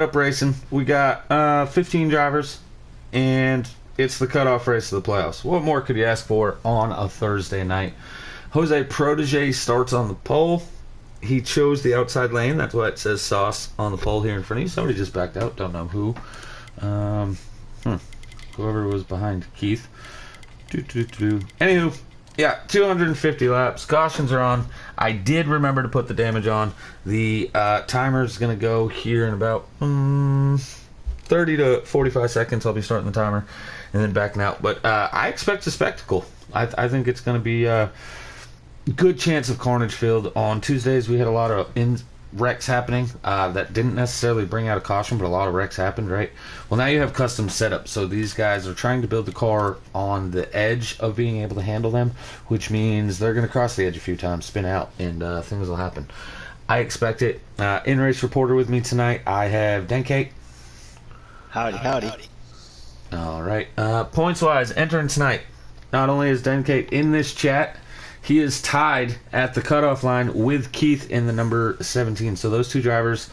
Up racing. We got 15 drivers, and it's the cutoff race of the playoffs. What more could you ask for on a Thursday night? Jose Protege starts on the pole. He chose the outside lane. That's why it says sauce on the pole here in front of you. Somebody just backed out. Don't know who. Whoever was behind Keith. Anywho, yeah, 250 laps. Cautions are on. I did remember to put the damage on. The timer is going to go here in about 30 to 45 seconds. I'll be starting the timer and then backing out. But I expect a spectacle. I think it's going to be a good chance of carnage filled. On Tuesdays, we had a lot of wrecks happening that didn't necessarily bring out a caution, but a lot of wrecks happened, right? Well, now you have custom setups, so these guys are trying to build the car on the edge of being able to handle them, which means they're going to cross the edge a few times, spin out, and things will happen. I expect it. In-race reporter with me tonight, I have Denkate. Howdy. All right. Points-wise, entering tonight, not only is Denkate in this chat, he is tied at the cutoff line with Keith in the number 17. So those two drivers,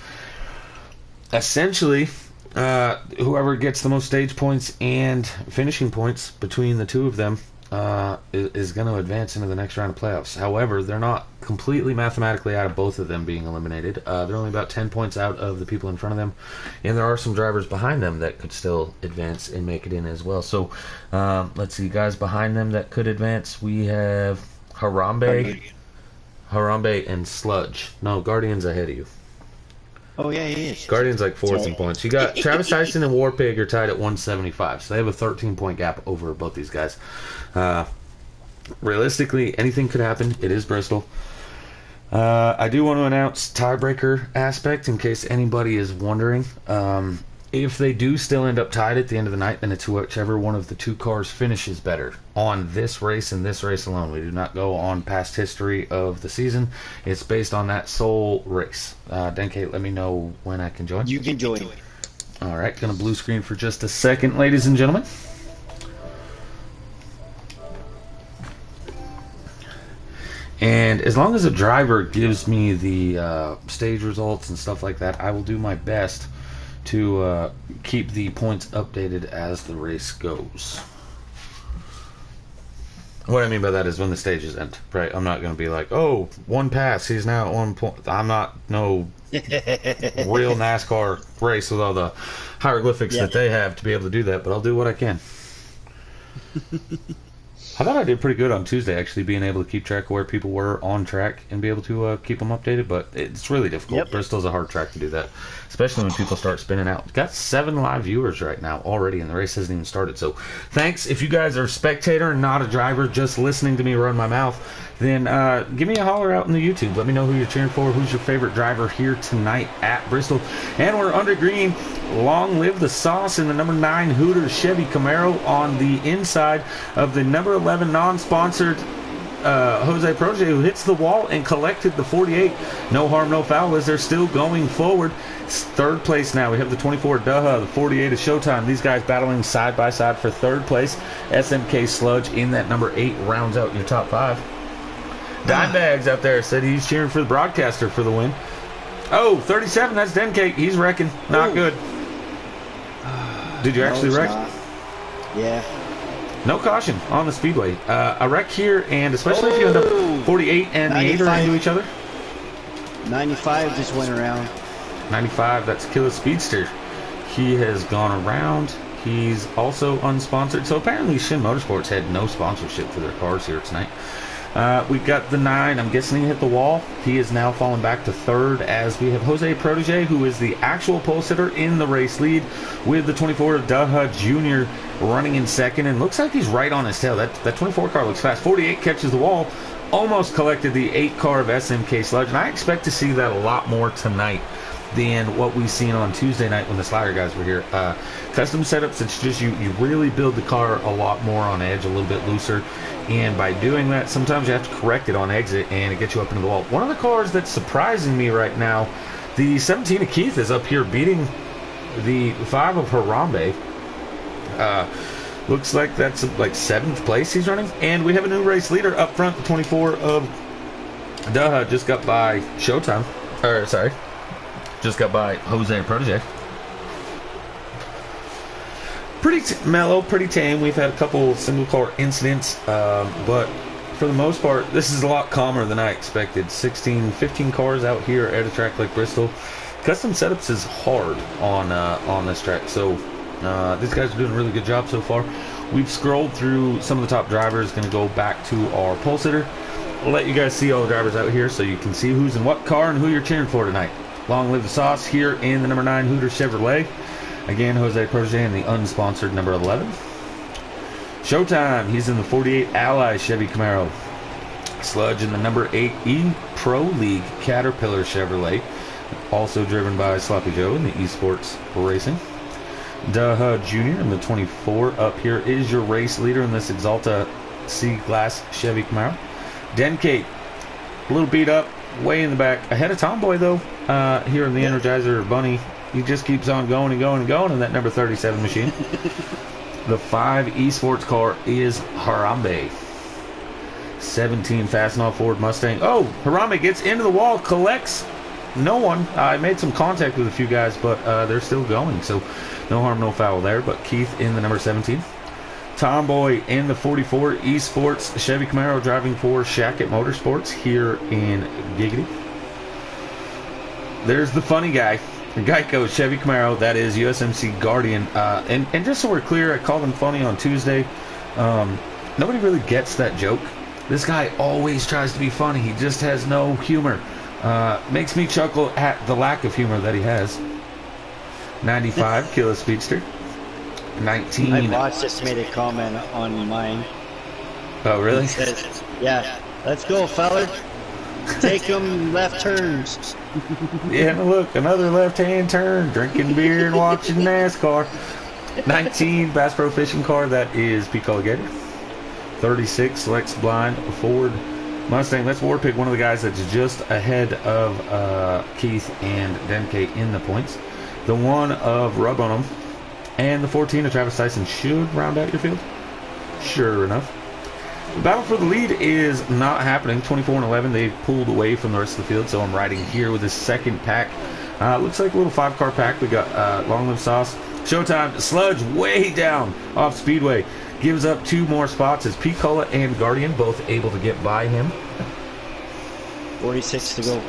essentially, whoever gets the most stage points and finishing points between the two of them is going to advance into the next round of playoffs. However, they're not completely mathematically out of both of them being eliminated. They're only about 10 points out of the people in front of them. And there are some drivers behind them that could still advance and make it in as well. So let's see, guys behind them that could advance. We have Harambe, and Sludge. No, Guardian's ahead of you. Oh, yeah, he is. Guardian's like fourth in points. You got Travis Tyson and Warpig are tied at 175, so they have a 13-point gap over both these guys. Realistically, anything could happen. It is Bristol. I do want to announce tiebreaker aspect in case anybody is wondering. If they do still end up tied at the end of the night, then it's whichever one of the two cars finishes better on this race and this race alone. We do not go on past history of the season. It's based on that sole race. Denkate, let me know when I can join. You can join. All right, going to blue screen for just a second, ladies and gentlemen. And as long as a driver gives me the stage results and stuff like that, I will do my best to keep the points updated as the race goes. What I mean by that is when the stages end, right? I'm not going to be like, oh, one pass, he's now at 1 point. I'm not no real NASCAR race with all the hieroglyphics that they have to be able to do that, but I'll do what I can. I thought I did pretty good on Tuesday, actually, being able to keep track of where people were on track and be able to keep them updated, but it's really difficult. Yep. Bristol's a hard track to do that, especially when people start spinning out. We've got 7 live viewers right now already, and the race hasn't even started. So thanks. If you guys are a spectator and not a driver, just listening to me run my mouth, then give me a holler out in the YouTube. Let me know who you're cheering for, who's your favorite driver here tonight at Bristol. And we're under green. Long live the sauce in the number 9 Hooters Chevy Camaro on the inside of the number 11 non-sponsored Jose Protege, who hits the wall and collected the 48. No harm, no foul as they're still going forward. It's third place now. We have the 24 Duha, the 48 is Showtime. These guys battling side by side for third place. SMK Sludge in that number 8 rounds out your top 5. Dimebags out there said he's cheering for the broadcaster for the win. Oh, 37, that's Denkate. He's wrecking. Not good. Did you actually wreck? Yeah. No caution on the speedway. A wreck here, and especially if you end up 48 and the 8 are into each other. 95 just went around. 95, that's Killa Speedster. He has gone around. He's also unsponsored. So apparently Shin Motorsports had no sponsorship for their cars here tonight. We got the 9. I'm guessing he hit the wall. He is now falling back to third as we have Jose Protege, who is the actual pole sitter in the race lead, with the 24 Duha Jr. running in second. And looks like he's right on his tail. That 24 car looks fast. 48 catches the wall. Almost collected the 8 car of SMK Sludge. And I expect to see that a lot more tonight than what we've seen on Tuesday night when the Slider guys were here. Custom setups, it's just you really build the car a lot more on edge, a little bit looser. And by doing that, sometimes you have to correct it on exit, and it gets you up into the wall. One of the cars that's surprising me right now, the 17 of Keith is up here beating the 5 of Harambe. Looks like that's like 7th place he's running. And we have a new race leader up front, the 24 of Duha, just got by Showtime. Or, sorry, just got by Jose Protege. Pretty mellow, pretty tame. We've had a couple single car incidents, but for the most part, this is a lot calmer than I expected. 16, 15 cars out here at a track like Bristol. Custom setups is hard on this track, so these guys are doing a really good job so far. We've scrolled through some of the top drivers. Going to go back to our pole sitter. We'll let you guys see all the drivers out here so you can see who's in what car and who you're cheering for tonight. Long live the sauce here in the number 9 Hooter Chevrolet. Again, Jose Protege in the unsponsored number 11. Showtime, he's in the 48 Ally Chevy Camaro. Sludge in the number 8 E Pro League Caterpillar Chevrolet, also driven by Sloppy Joe in the esports racing. Daha Jr. in the 24. Up here is your race leader in this Exalta C-Glass Chevy Camaro. Denkate, a little beat up, way in the back. Ahead of Tomboy, though, here in the Energizer Bunny. He just keeps on going and going and going in that number 37 machine. The 5 esports car is Harambe. 17 Fastenal Ford Mustang. Oh, Harambe gets into the wall, collects no one. I made some contact with a few guys, but they're still going, so no harm, no foul there. But Keith in the number 17. Tomboy in the 44 esports Chevy Camaro, driving for Shackett Motorsports here in Giggity. There's the funny guy. Geico Chevy Camaro, that is USMC Guardian. And just so we're clear, I called him funny on Tuesday. Nobody really gets that joke. This guy always tries to be funny. He just has no humor. Makes me chuckle at the lack of humor that he has. 95 Killa Speedster. 19. My boss just made a comment on mine. Oh, really? He says, yeah, let's go, feller. Take them left turns. Yeah, look, another left-hand turn, drinking beer and watching NASCAR. 19 Bass Pro Fishing car, that is Pete Colligator. 36 Lex Blind Ford Mustang. Let's war pick one of the guys that's just ahead of Keith and Denkate in the points. The 1 of Rub on them, and the 14 of Travis Tyson should round out your field. Sure enough. The battle for the lead is not happening. 24 and 11, they've pulled away from the rest of the field, so I'm riding here with the second pack. Looks like a little 5-car pack. We got Long Live Sauce. Showtime, Sludge way down off Speedway. Gives up 2 more spots as Pete Culla and Guardian both able to get by him. 46 to go.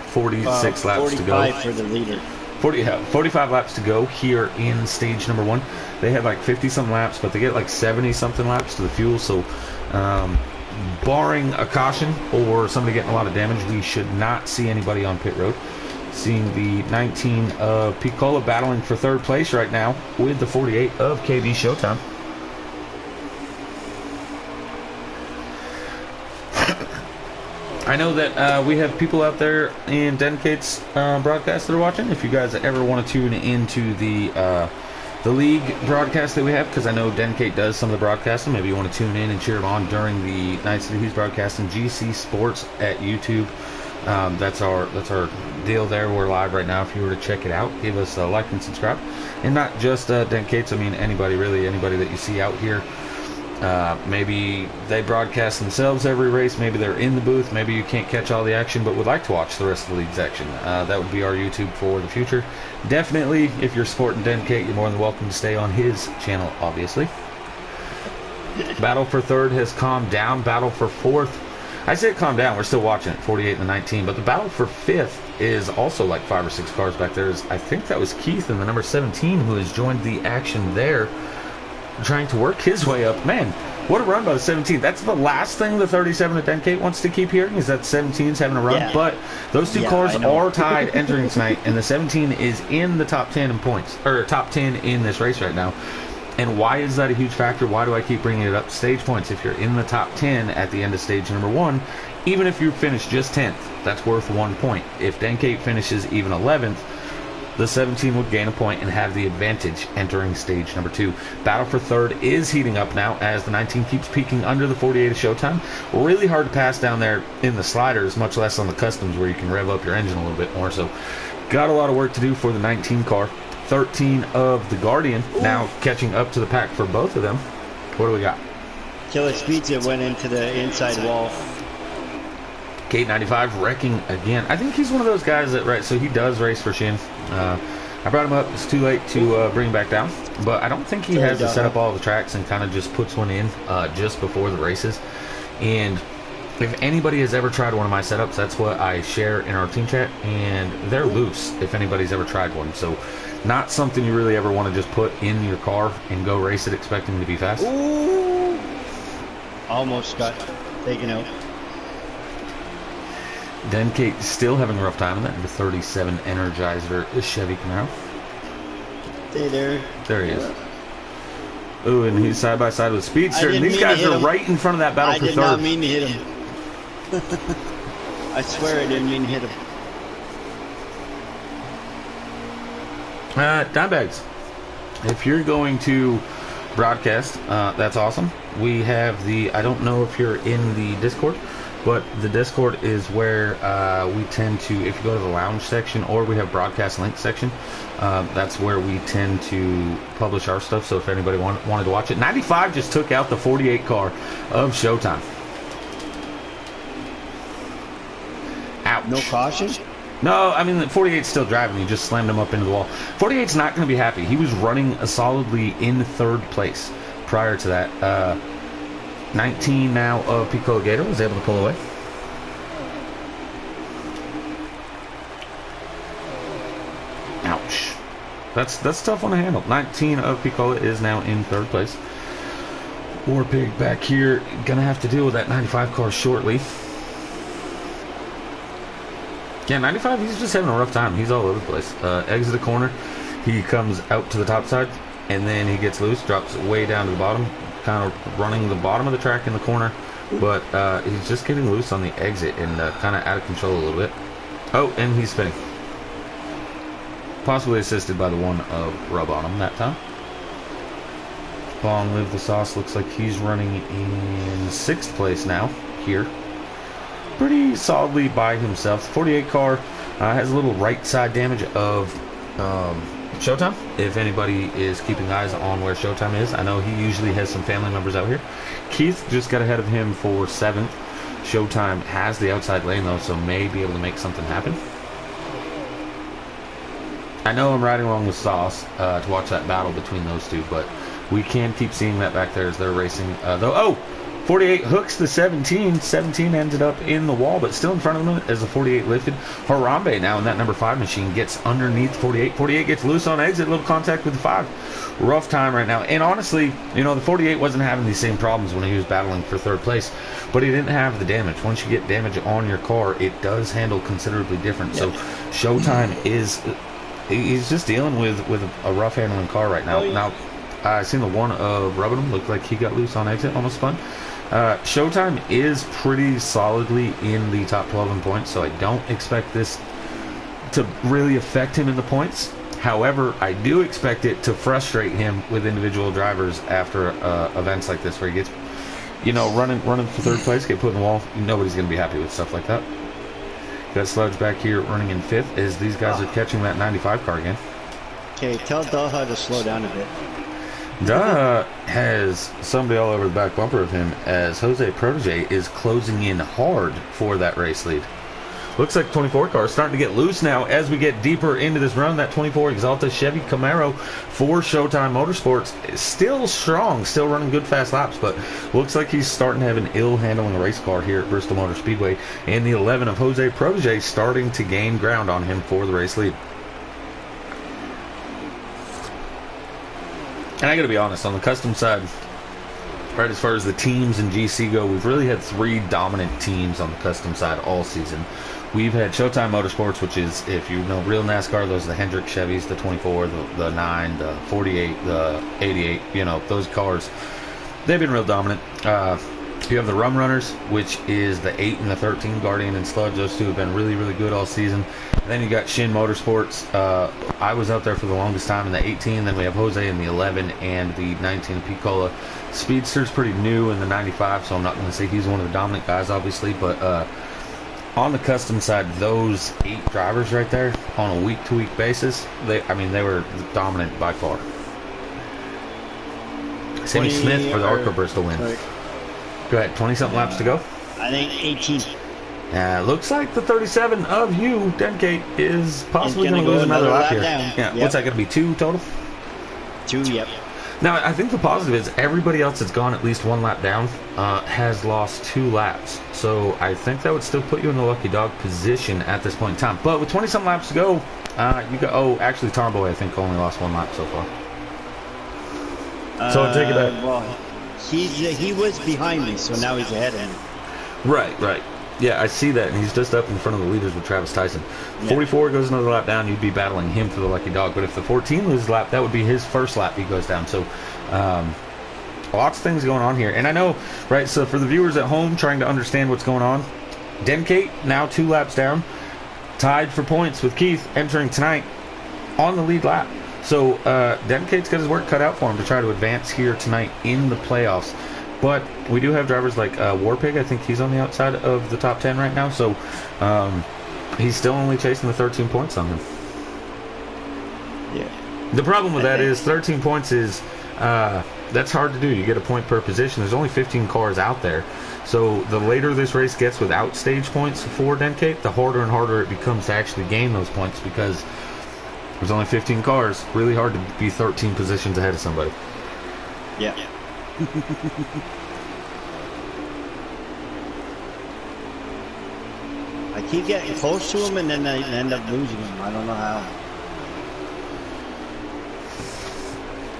46 laps to go. 45 for the leader. 45 laps to go here in stage number 1. They had like 50-some laps, but they get like 70-something laps to the fuel. So, barring a caution or somebody getting a lot of damage, we should not see anybody on pit road. Seeing the 19 of Piccola battling for 3rd place right now with the 48 of KB Showtime. I know that we have people out there in Denkate's broadcast that are watching. If you guys ever want to tune into the league broadcast that we have, because I know Denkate does some of the broadcasting, maybe you want to tune in and cheer him on during the nights that he's broadcasting. GC Sports at YouTube. That's our deal there. We're live right now. If you were to check it out, give us a like and subscribe. And not just Denkate's, I mean anybody that you see out here. Maybe they broadcast themselves every race. Maybe they're in the booth. Maybe you can't catch all the action but would like to watch the rest of the league's action. That would be our YouTube for the future. Definitely, if you're supporting Denkate, you're more than welcome to stay on his channel, obviously. Battle for 3rd has calmed down. Battle for 4th, I say it calmed down. We're still watching it, 48 and the 19. But the battle for 5th is also like 5 or 6 cars back there. I think that was Keith in the number 17 who has joined the action there, trying to work his way up. Man, what a run by the 17. That's the last thing the 37 at Denkate wants to keep hearing, is that 17's having a run. Yeah. But those 2 cars are tied entering tonight, and the 17 is in the top 10 in points, or top 10 in this race right now. And why is that a huge factor? Why do I keep bringing it up? Stage points. If you're in the top 10 at the end of stage number 1, even if you finish just 10th, that's worth 1 point. If Denkate finishes even 11th, the 17 would gain a point and have the advantage entering stage number 2. Battle for 3rd is heating up now as the 19 keeps peaking under the 48 of Showtime. Really hard to pass down there in the sliders, much less on the customs where you can rev up your engine a little bit more. So got a lot of work to do for the 19 car. 13 of the Guardian now catching up to the pack for both of them. What do we got? Killer Speeds that went into the inside wall. K95 wrecking again. I think he's one of those guys that, right, so he does race for Shin. I brought him up. It's too late to bring him back down. But I don't think he has to set up all the tracks and kind of just puts one in just before the races. And if anybody has ever tried one of my setups, that's what I share in our team chat. And they're loose if anybody's ever tried one. So not something you really ever want to just put in your car and go race it expecting to be fast. Ooh. Almost got taken out. Then Kate still having a rough time in that number 37 Energizer Chevy Camaro. Stay there. There he is. Ooh, and he's side by side with Speedster, and these guys are right in front of that battle for third. I did not mean to hit him. I swear I didn't mean to hit him. Dimebags, if you're going to broadcast, that's awesome. We have the, I don't know if you're in the Discord, but the Discord is where we tend to, if you go to the lounge section, or we have broadcast link section, that's where we tend to publish our stuff. So if anybody wanted to watch it, 95 just took out the 48 car of Showtime. Ouch. No caution? No, I mean, the 48's still driving. He just slammed him up into the wall. 48's not going to be happy. He was running solidly in third place prior to that. 19 now of Piccolo Gator was able to pull away. Ouch. That's a tough one to handle. 19 of Piccolo is now in third place. War Pig back here, gonna have to deal with that 95 car shortly. Yeah, 95, he's just having a rough time. He's all over the place. Exit a corner, he comes out to the top side, and then he gets loose, drops way down to the bottom, kind of running the bottom of the track in the corner, but he's just getting loose on the exit and kind of out of control a little bit. Oh, and he's spinning. Possibly assisted by the one of Rub on him that time. Long live the sauce. Looks like he's running in 6th place now here. Pretty solidly by himself. 48 car has a little right side damage of Showtime. If anybody is keeping eyes on where Showtime is, I know he usually has some family members out here. Keith just got ahead of him for 7th. Showtime has the outside lane though, so may be able to make something happen. I know I'm riding along with Sauce to watch that battle between those two, but we can keep seeing that back there as they're racing. Though, oh, 48 hooks the 17. 17 ended up in the wall, but still in front of them as the 48 lifted. Harambe now in that number 5 machine gets underneath 48. 48 gets loose on exit, little contact with the 5. Rough time right now. And honestly, you know, the 48 wasn't having these same problems when he was battling for 3rd place, but he didn't have the damage. Once you get damage on your car, it does handle considerably different. Yep. So Showtime is, he's just dealing with a rough handling car right now. Now, I seen the one of rubbing him, looked like he got loose on exit, almost spun. Showtime is pretty solidly in the top 12 in points, so I don't expect this to really affect him in the points. However, I do expect it to frustrate him with individual drivers after events like this, where he gets, you know, running for 3rd place, get put in the wall. Nobody's going to be happy with stuff like that. Got Sludge back here running in 5th as these guys are catching that 95 car again. Okay, tell Daha to slow down a bit. Daha has somebody all over the back bumper of him as Jose Protege is closing in hard for that race lead. Looks like 24 car is starting to get loose now as we get deeper into this run. That 24 Exalta Chevy Camaro for Showtime Motorsports is still strong, still running good fast laps, but looks like he's starting to have an ill handling a race car here at Bristol Motor Speedway. And the 11 of Jose Protege starting to gain ground on him for the race lead. And I gotta be honest, on the custom side, right, as far as the teams in GC go, we've really had 3 dominant teams on the custom side all season. We've had Showtime Motorsports, which is, if you know real NASCAR, those are the Hendrick Chevys, the 24, the 9, the 48, the 88, you know, those cars. They've been real dominant. You have the Rum Runners, which is the 8 and the 13, Guardian and Sludge. Those two have been really, really good all season. And then you got Shin Motorsports. I was out there for the longest time in the 18. Then we have Jose in the 11 and the 19 Piccola. Speedster's pretty new in the 95, so I'm not going to say he's one of the dominant guys, obviously. But on the custom side, those 8 drivers right there on a week-to-week basis, they were dominant by far. Sammy Smith for the Arco Bristol win. Sorry. Go ahead, 20-something laps to go. I think 18. Looks like the 37 of you, Denkate, is possibly going to go lose another lap here. down. Yeah, Yep. what's that going to be, 2 total? 2, yep. Now, I think the positive is everybody else that's gone at least 1 lap down has lost 2 laps. So I think that would still put you in the lucky dog position at this point in time. But with 20-some laps to go, you go. Oh, actually, Tarboy, I think, only lost 1 lap so far. So I'll take it back. Well, he was behind me, so now he's ahead of me. Right. Yeah, I see that, and he's just up in front of the leaders with Travis Tyson. Yeah. 44 goes another lap down, you'd be battling him for the lucky dog. But if the 14 loses a lap, that would be his first lap he goes down. So lots of things going on here. And I know, right, so for the viewers at home trying to understand what's going on, Denkate now 2 laps down, tied for points with Keith entering tonight on the lead lap. So Denkate's got his work cut out for him to try to advance here tonight in the playoffs. But we do have drivers like Warpig. I think he's on the outside of the top 10 right now. So he's still only chasing the 13 points on him. Yeah. The problem with that is 13 points is that's hard to do. You get a point per position. There's only 15 cars out there. So the later this race gets without stage points for Denkate, the harder and harder it becomes to actually gain those points because there's only 15 cars. Really hard to be 13 positions ahead of somebody. Yeah. I keep getting close to him and then I end up losing him. I don't know how.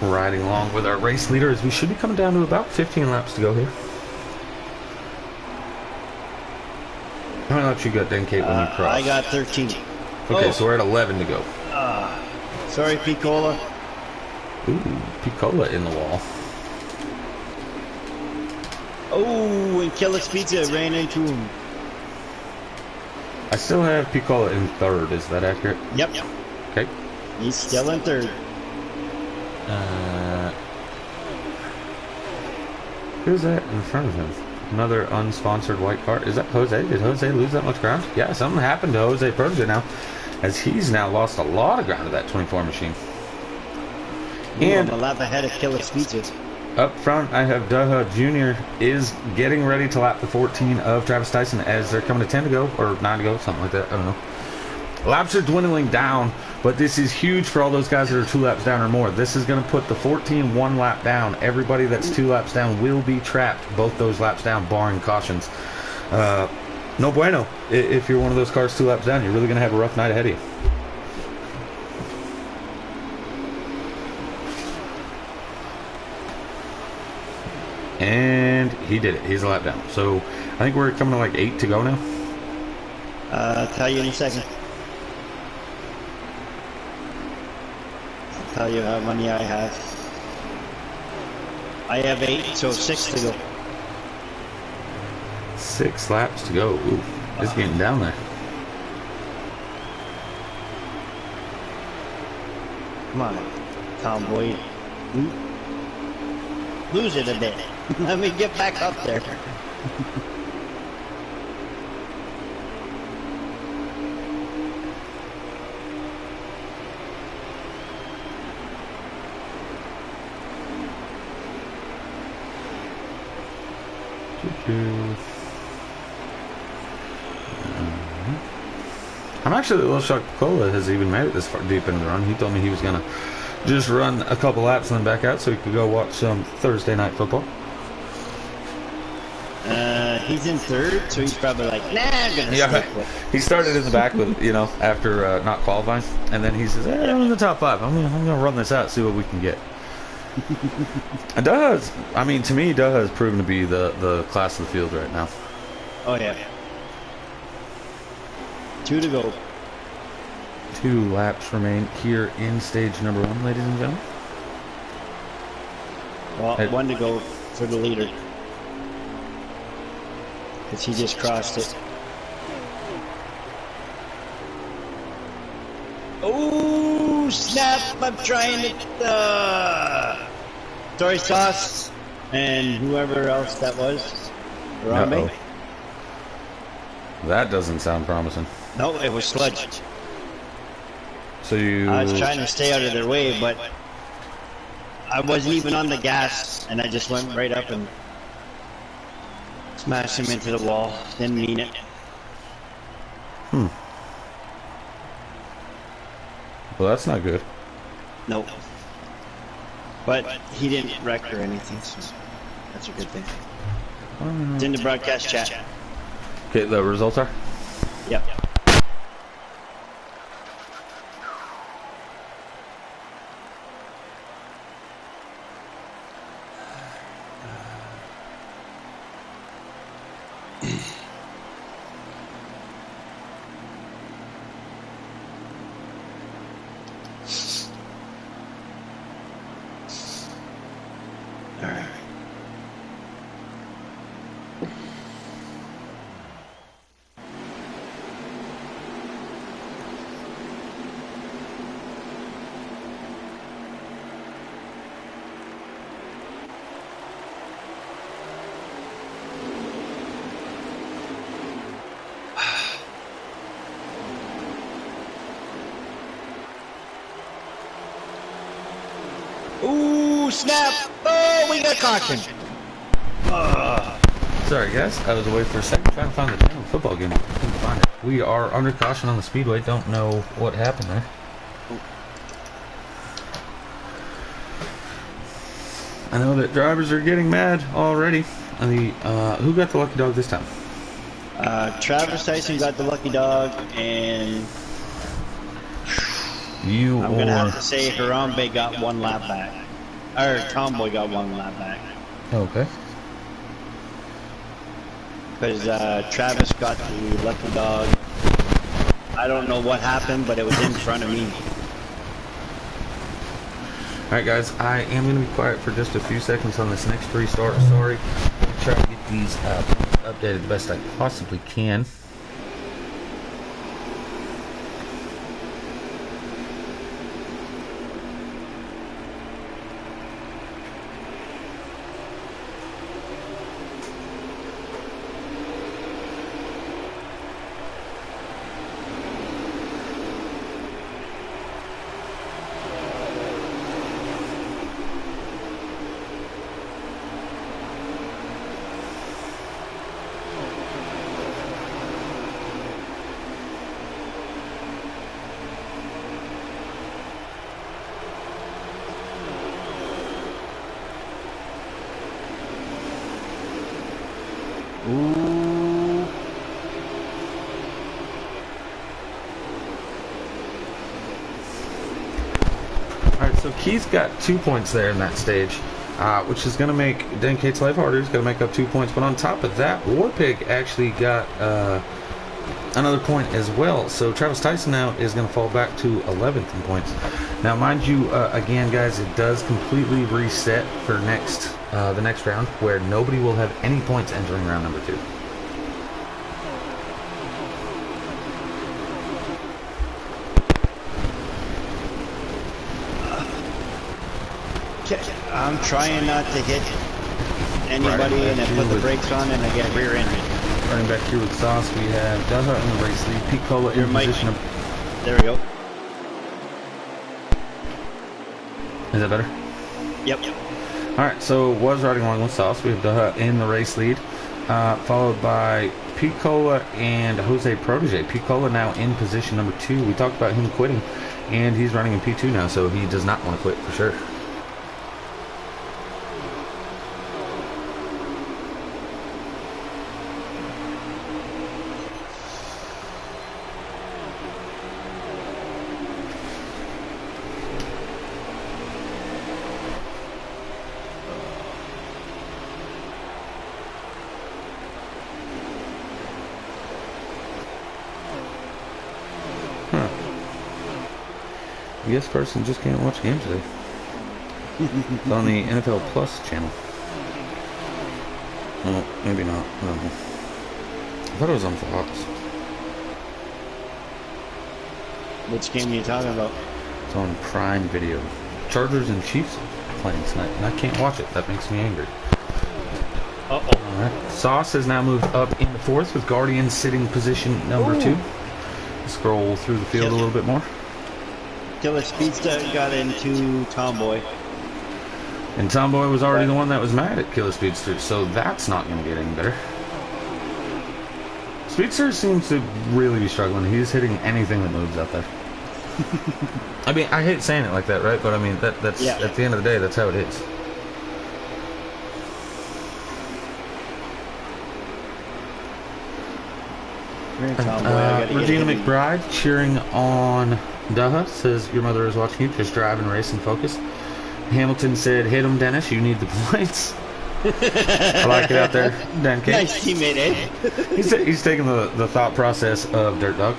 Riding along with our race leader as we should be coming down to about 15 laps to go here. How many laps you got, Denkate, when you cross? I got 13. Okay, so we're at 11 to go. Sorry, Piccola. Ooh, Piccola in the wall. Oh, and Killis Pizza ran into him. I still have Piccola in 3rd. Is that accurate? Yep. Okay. He's still in 3rd. Who's that in front of him? Another unsponsored white car. Is that Jose? Did Jose lose that much ground? Yeah, something happened to Jose Protege now, as he's now lost a lot of ground to that 24 machine. And I'm a lap ahead of Killis Pizza. up front, I have Daha Jr. is getting ready to lap the 14 of Travis Tyson as they're coming to 10 to go, or 9 to go, something like that. I don't know. Laps are dwindling down, but this is huge for all those guys that are 2 laps down or more. This is going to put the 14 1 lap down. Everybody that's 2 laps down will be trapped, both those laps down, barring cautions. No bueno. If you're one of those cars 2 laps down, you're really going to have a rough night ahead of you. And he did it. He's a lap down. So I think we're coming to like 8 to go now. I'll tell you in a second. I'll tell you how many I have. I have 8, so 6 to go. 6 laps to go. Ooh, it's getting down there. Come on, Tomboy. Lose it a bit. Let me get back up there. I'm actually a little shocked Cola has even made it this far deep into the run. He told me he was going to just run a couple laps and then back out so he could go watch some Thursday night football. He's in 3rd, so he's probably like, nah, I'm going to stick with it. He started in the back with, after not qualifying, and then he says, I'm in the top 5. I'm going to run this out, see what we can get. And to me, Daha has proven to be the class of the field right now. Oh, yeah. 2 to go. 2 laps remain here in stage number 1, ladies and gentlemen. Well, 1 to go for the leader. Because he just crossed it. Oh, snap! I'm trying to... Sorry, Sauce. And whoever else that was. Around me. That doesn't sound promising. No, it was Sludge. So you... I was trying to stay out of their way, but I wasn't even on the gas, and I just went right up and smashed him into the wall. Didn't mean it. Well, that's not good. Nope. But he didn't wreck or anything, so that's a good thing. It's in the broadcast chat. Okay, the results are? Yep. Ooh, snap! Oh, we got caution. Sorry, guys. I was away for a second trying to find the damn football game. Couldn't find it. We are under caution on the speedway. Don't know what happened there. I know that drivers are getting mad already. Who got the lucky dog this time? Travis Tyson got the lucky dog, and I'm gonna have to say Harambe got one lap back. Or Tomboy got one lap back. Okay. Because Travis got the lucky dog. I don't know what happened, but it was in front of me. Alright guys, I am going to be quiet for just a few seconds on this next restart. Sorry. I'll try to get these updated the best I possibly can. Ooh. Alright, so Keith got 2 points there in that stage, which is going to make Dan Kate's life harder. He's going to make up 2 points. But on top of that, Warpig actually got another point as well. So Travis Tyson now is going to fall back to 11th in points. Now, mind you, again, guys, it does completely reset for the next round, where nobody will have any points entering round number 2. I'm trying not to hit anybody and then put the brakes on and I get rear-ended. Running back here with Sauce, we have Dazza in the race lead, Pete Cola in position of... There we go. Is that better? Yep. Alright, so was riding along with Sauce. We have Dazza in the race lead, followed by Pete Cola and Jose Protege. Pete Cola now in position number 2. We talked about him quitting, and he's running in P2 now, so he does not want to quit for sure. I guess person just can't watch games today. It's on the NFL Plus channel. Well, maybe not. I don't know. I thought it was on Fox. Which game are you talking about? It's on Prime Video. Chargers and Chiefs playing tonight, and I can't watch it. That makes me angry. Alright. Sauce has now moved up into 4th with Guardian sitting position number 2. Scroll through the field a little bit more. Killer Speedster got into Tomboy. And Tomboy was already the one that was mad at Killer Speedster, so that's not going to get any better. Speedster seems to really be struggling. He's hitting anything that moves out there. I mean, I hate saying it like that, right? But I mean, that's at the end of the day, that's how it is. Regina McBride cheering on Daha says, your mother is watching you. Just drive and race and focus. Hamilton said, hit him, Dennis. You need the points. I like it out there, Dan K. Nice teammate, eh? He's taking the thought process of Dirt Dog.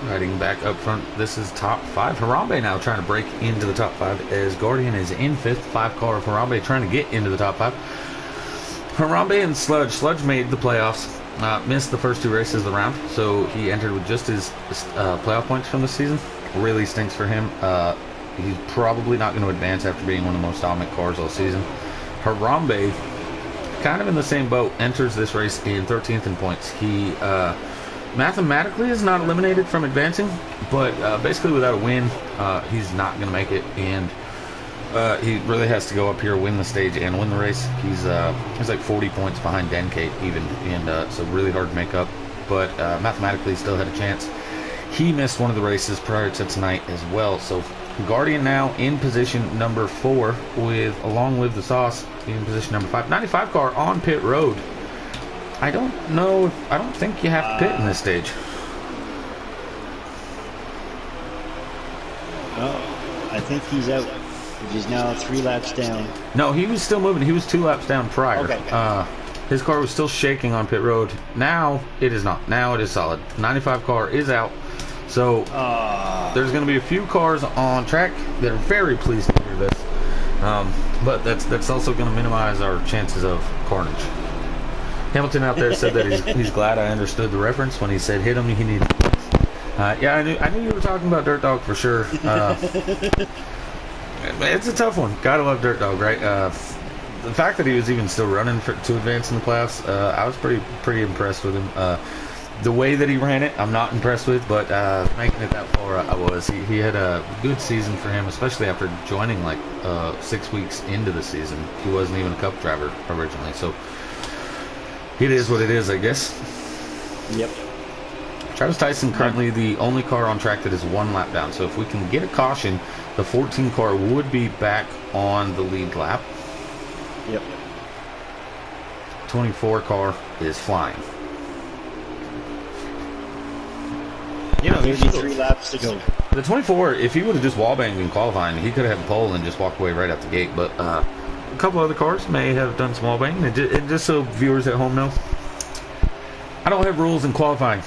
Riding back up front, this is top 5. Harambe now trying to break into the top 5 as Guardian is in 5th. 5-car of Harambe trying to get into the top 5. Harambe and Sludge. Sludge made the playoffs. Missed the first 2 races of the round, so he entered with just his playoff points from this season. Really stinks for him. He's probably not going to advance after being one of the most dominant cars all season. Harambe, kind of in the same boat, enters this race in 13th in points. He mathematically is not eliminated from advancing, but basically without a win, he's not going to make it, and he really has to go up here, win the stage, and win the race. He's like 40 points behind Denkate even, and so really hard to make up, but mathematically still had a chance. He missed one of the races prior to tonight as well, so Guardian now in position number 4 with along with the Sauce in position number 5. 95 car on pit road. I don't know. I don't think you have to pit in this stage. Oh, I think he's out. He's now 3 laps down. No, he was still moving. He was 2 laps down prior. Okay. His car was still shaking on pit road. Now it is not. Now it is solid. 95 car is out. So there's going to be a few cars on track that are very pleased to hear this. But that's also going to minimize our chances of carnage. Hamilton out there said that he's glad I understood the reference when he said hit him, he needed points. Yeah, I knew you were talking about Dirt Dog for sure. It's a tough one. Gotta love Dirt Dog, right? The fact that he was even still running to advance in the playoffs, I was pretty impressed with him. The way that he ran it, I'm not impressed with, but making it that far, I was. He had a good season for him, especially after joining like 6 weeks into the season. He wasn't even a Cup driver originally, so it is what it is, I guess. Yep. Travis Tyson currently the only car on track that is 1 lap down, so if we can get a caution, the 14 car would be back on the lead lap. Yep. 24 car is flying. You know, there's 3 laps to go. The 24, if he would have just wallbanged in qualifying, he could have had pole and just walked away right out the gate. But a couple other cars may have done some wallbanging. And just so viewers at home know, I don't have rules in qualifying.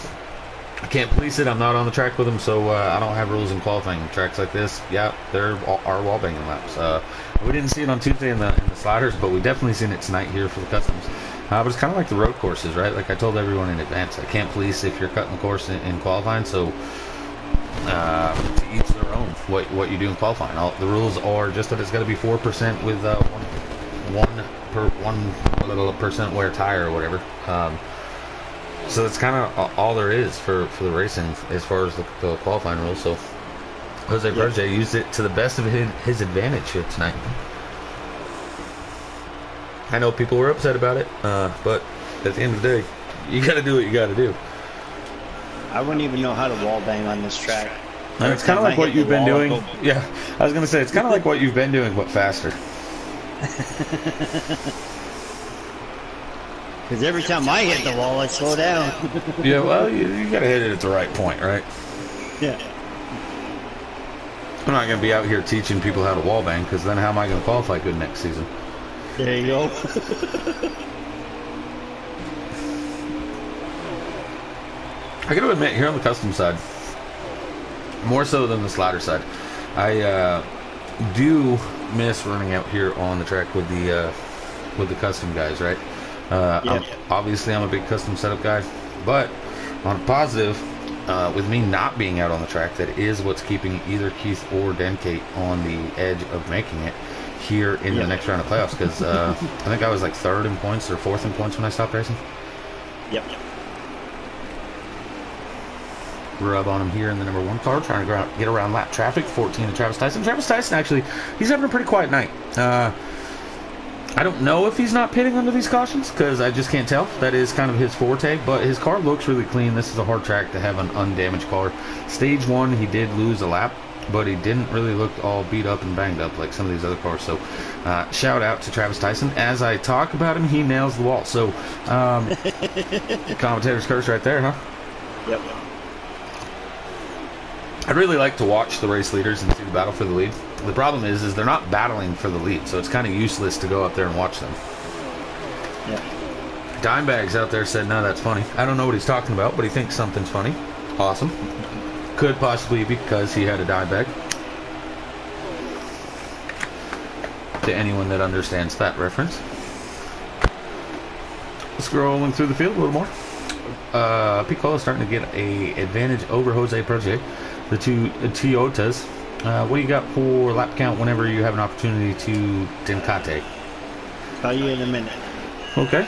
I can't police it. I'm not on the track with them, so I don't have rules in qualifying. Tracks like this, yeah, there are wallbanging laps. We didn't see it on Tuesday in the sliders, but we definitely seen it tonight here for the customs. But it's kind of like the road courses, right? Like I told everyone in advance, I can't police if you're cutting the course in qualifying, so to each their own what you do in qualifying. The rules are just that it's got to be 4% with 1% wear tire or whatever. So that's kind of all there is for the racing as far as the qualifying rules. So Jose Berger used it to the best of his advantage here tonight. I know people were upset about it, but at the end of the day, you got to do what you got to do. I wouldn't even know how to wall bang on this track. And it's kind of like what you've been doing. Yeah, I was going to say, it's kind of like what you've been doing, but faster. Because every time I hit the wall, I slow down. Yeah, well, you got to hit it at the right point, right? Yeah. I'm not going to be out here teaching people how to wall bang, because then how am I going to qualify good next season? There you go. I got to admit, here on the custom side, more so than the slider side, I do miss running out here on the track with the custom guys, right? Obviously, I'm a big custom setup guy, but on a positive, with me not being out on the track, that is what's keeping either Keith or Denkate on the edge of making it here in the next round of playoffs, because I think I was like 3rd in points or 4th in points when I stopped racing. Yep. Rub on him here in the number 1 car, trying to get around lap traffic. 14 to Travis Tyson. Travis Tyson, actually, he's having a pretty quiet night. I don't know if he's not pitting under these cautions because I just can't tell. That is kind of his forte, but his car looks really clean. This is a hard track to have an undamaged car. Stage 1, he did lose a lap, but he didn't really look all beat up and banged up like some of these other cars. So shout out to Travis Tyson. As I talk about him, he nails the wall. So commentator's curse right there, huh? Yep. I'd really like to watch the race leaders and see the battle for the lead. The problem is they're not battling for the lead, so it's kind of useless to go up there and watch them. Yeah. Dimebags out there said, no, that's funny. I don't know what he's talking about, but he thinks something's funny. Awesome. Could possibly be because he had a dime bag. To anyone that understands that reference. Scrolling through the field a little more. Piccolo's starting to get a advantage over Jose Proje. The two Toyotas. What do you got for lap count whenever you have an opportunity to Denkate? Tell you in a minute. Okay.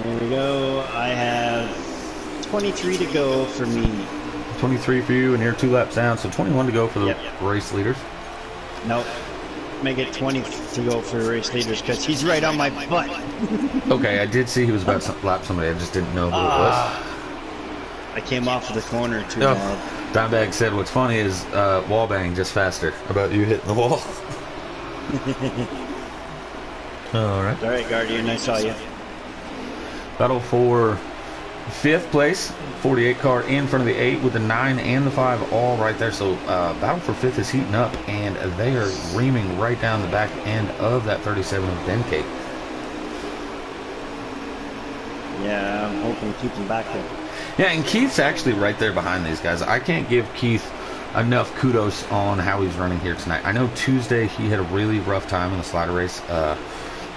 There we go. I have 23 to go for me. 23 for you, and you're 2 laps down, so 21 to go for the race leaders. Nope. Make it 20 to go for the race leaders because he's right on my butt. Okay, I did see he was about to lap somebody. I just didn't know who it was. I came off of the corner too bad. Dimebag said, what's funny is wall bang just faster about you hitting the wall. All right. All right, Guardian, I saw you. Battle for 5th place. 48 car in front of the 8 with the 9 and the 5 all right there. So battle for 5th is heating up, and they are reaming right down the back end of that 37 of Denkate. Yeah, I'm hoping to keep him back there. Yeah, and Keith's actually right there behind these guys. I can't give Keith enough kudos on how he's running here tonight. I know Tuesday he had a really rough time in the slider race. A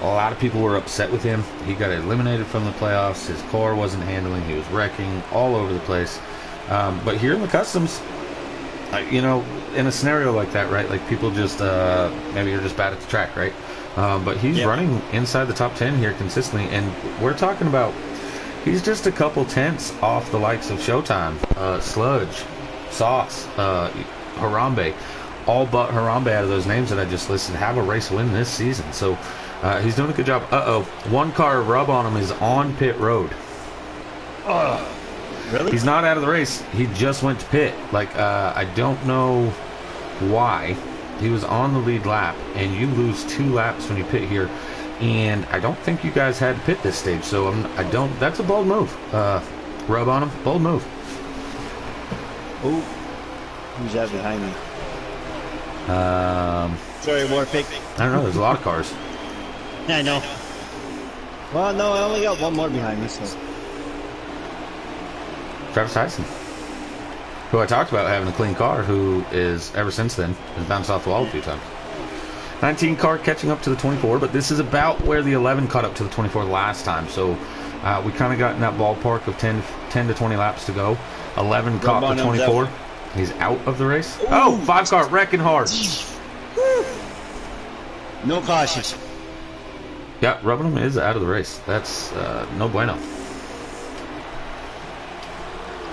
lot of people were upset with him. He got eliminated from the playoffs. His car wasn't handling. He was wrecking all over the place. But here in the customs, you know, in a scenario like that, right, like people just, maybe you're just bad at the track, right? But he's running inside the top 10 here consistently. And we're talking about, he's just a couple tenths off the likes of Showtime, Sludge, Sauce, Harambe. All but Harambe out of those names that I just listed have a race win this season. So he's doing a good job. One car rub on him is on pit road. Really? He's not out of the race. He just went to pit. Like, I don't know why. He was on the lead lap, and you lose 2 laps when you pit here. And I don't think you guys had to pit this stage, so that's a bold move. Rub on him, bold move. Oh, who's that behind me? Sorry, Warpig. I don't know, there's a lot of cars. I know. Well, no, I only got one more behind me, so. Travis Tyson, who I talked about having a clean car, who is, ever since then, has bounced off the wall a few times. 19 car catching up to the 24, but this is about where the 11 caught up to the 24 last time. So we kind of got in that ballpark of 10 to 20 laps to go. 11 caught the 24. He's out of the race. Ooh. Oh, 5 car wrecking hard. No caution. Yeah, rubbing him is out of the race. That's no bueno.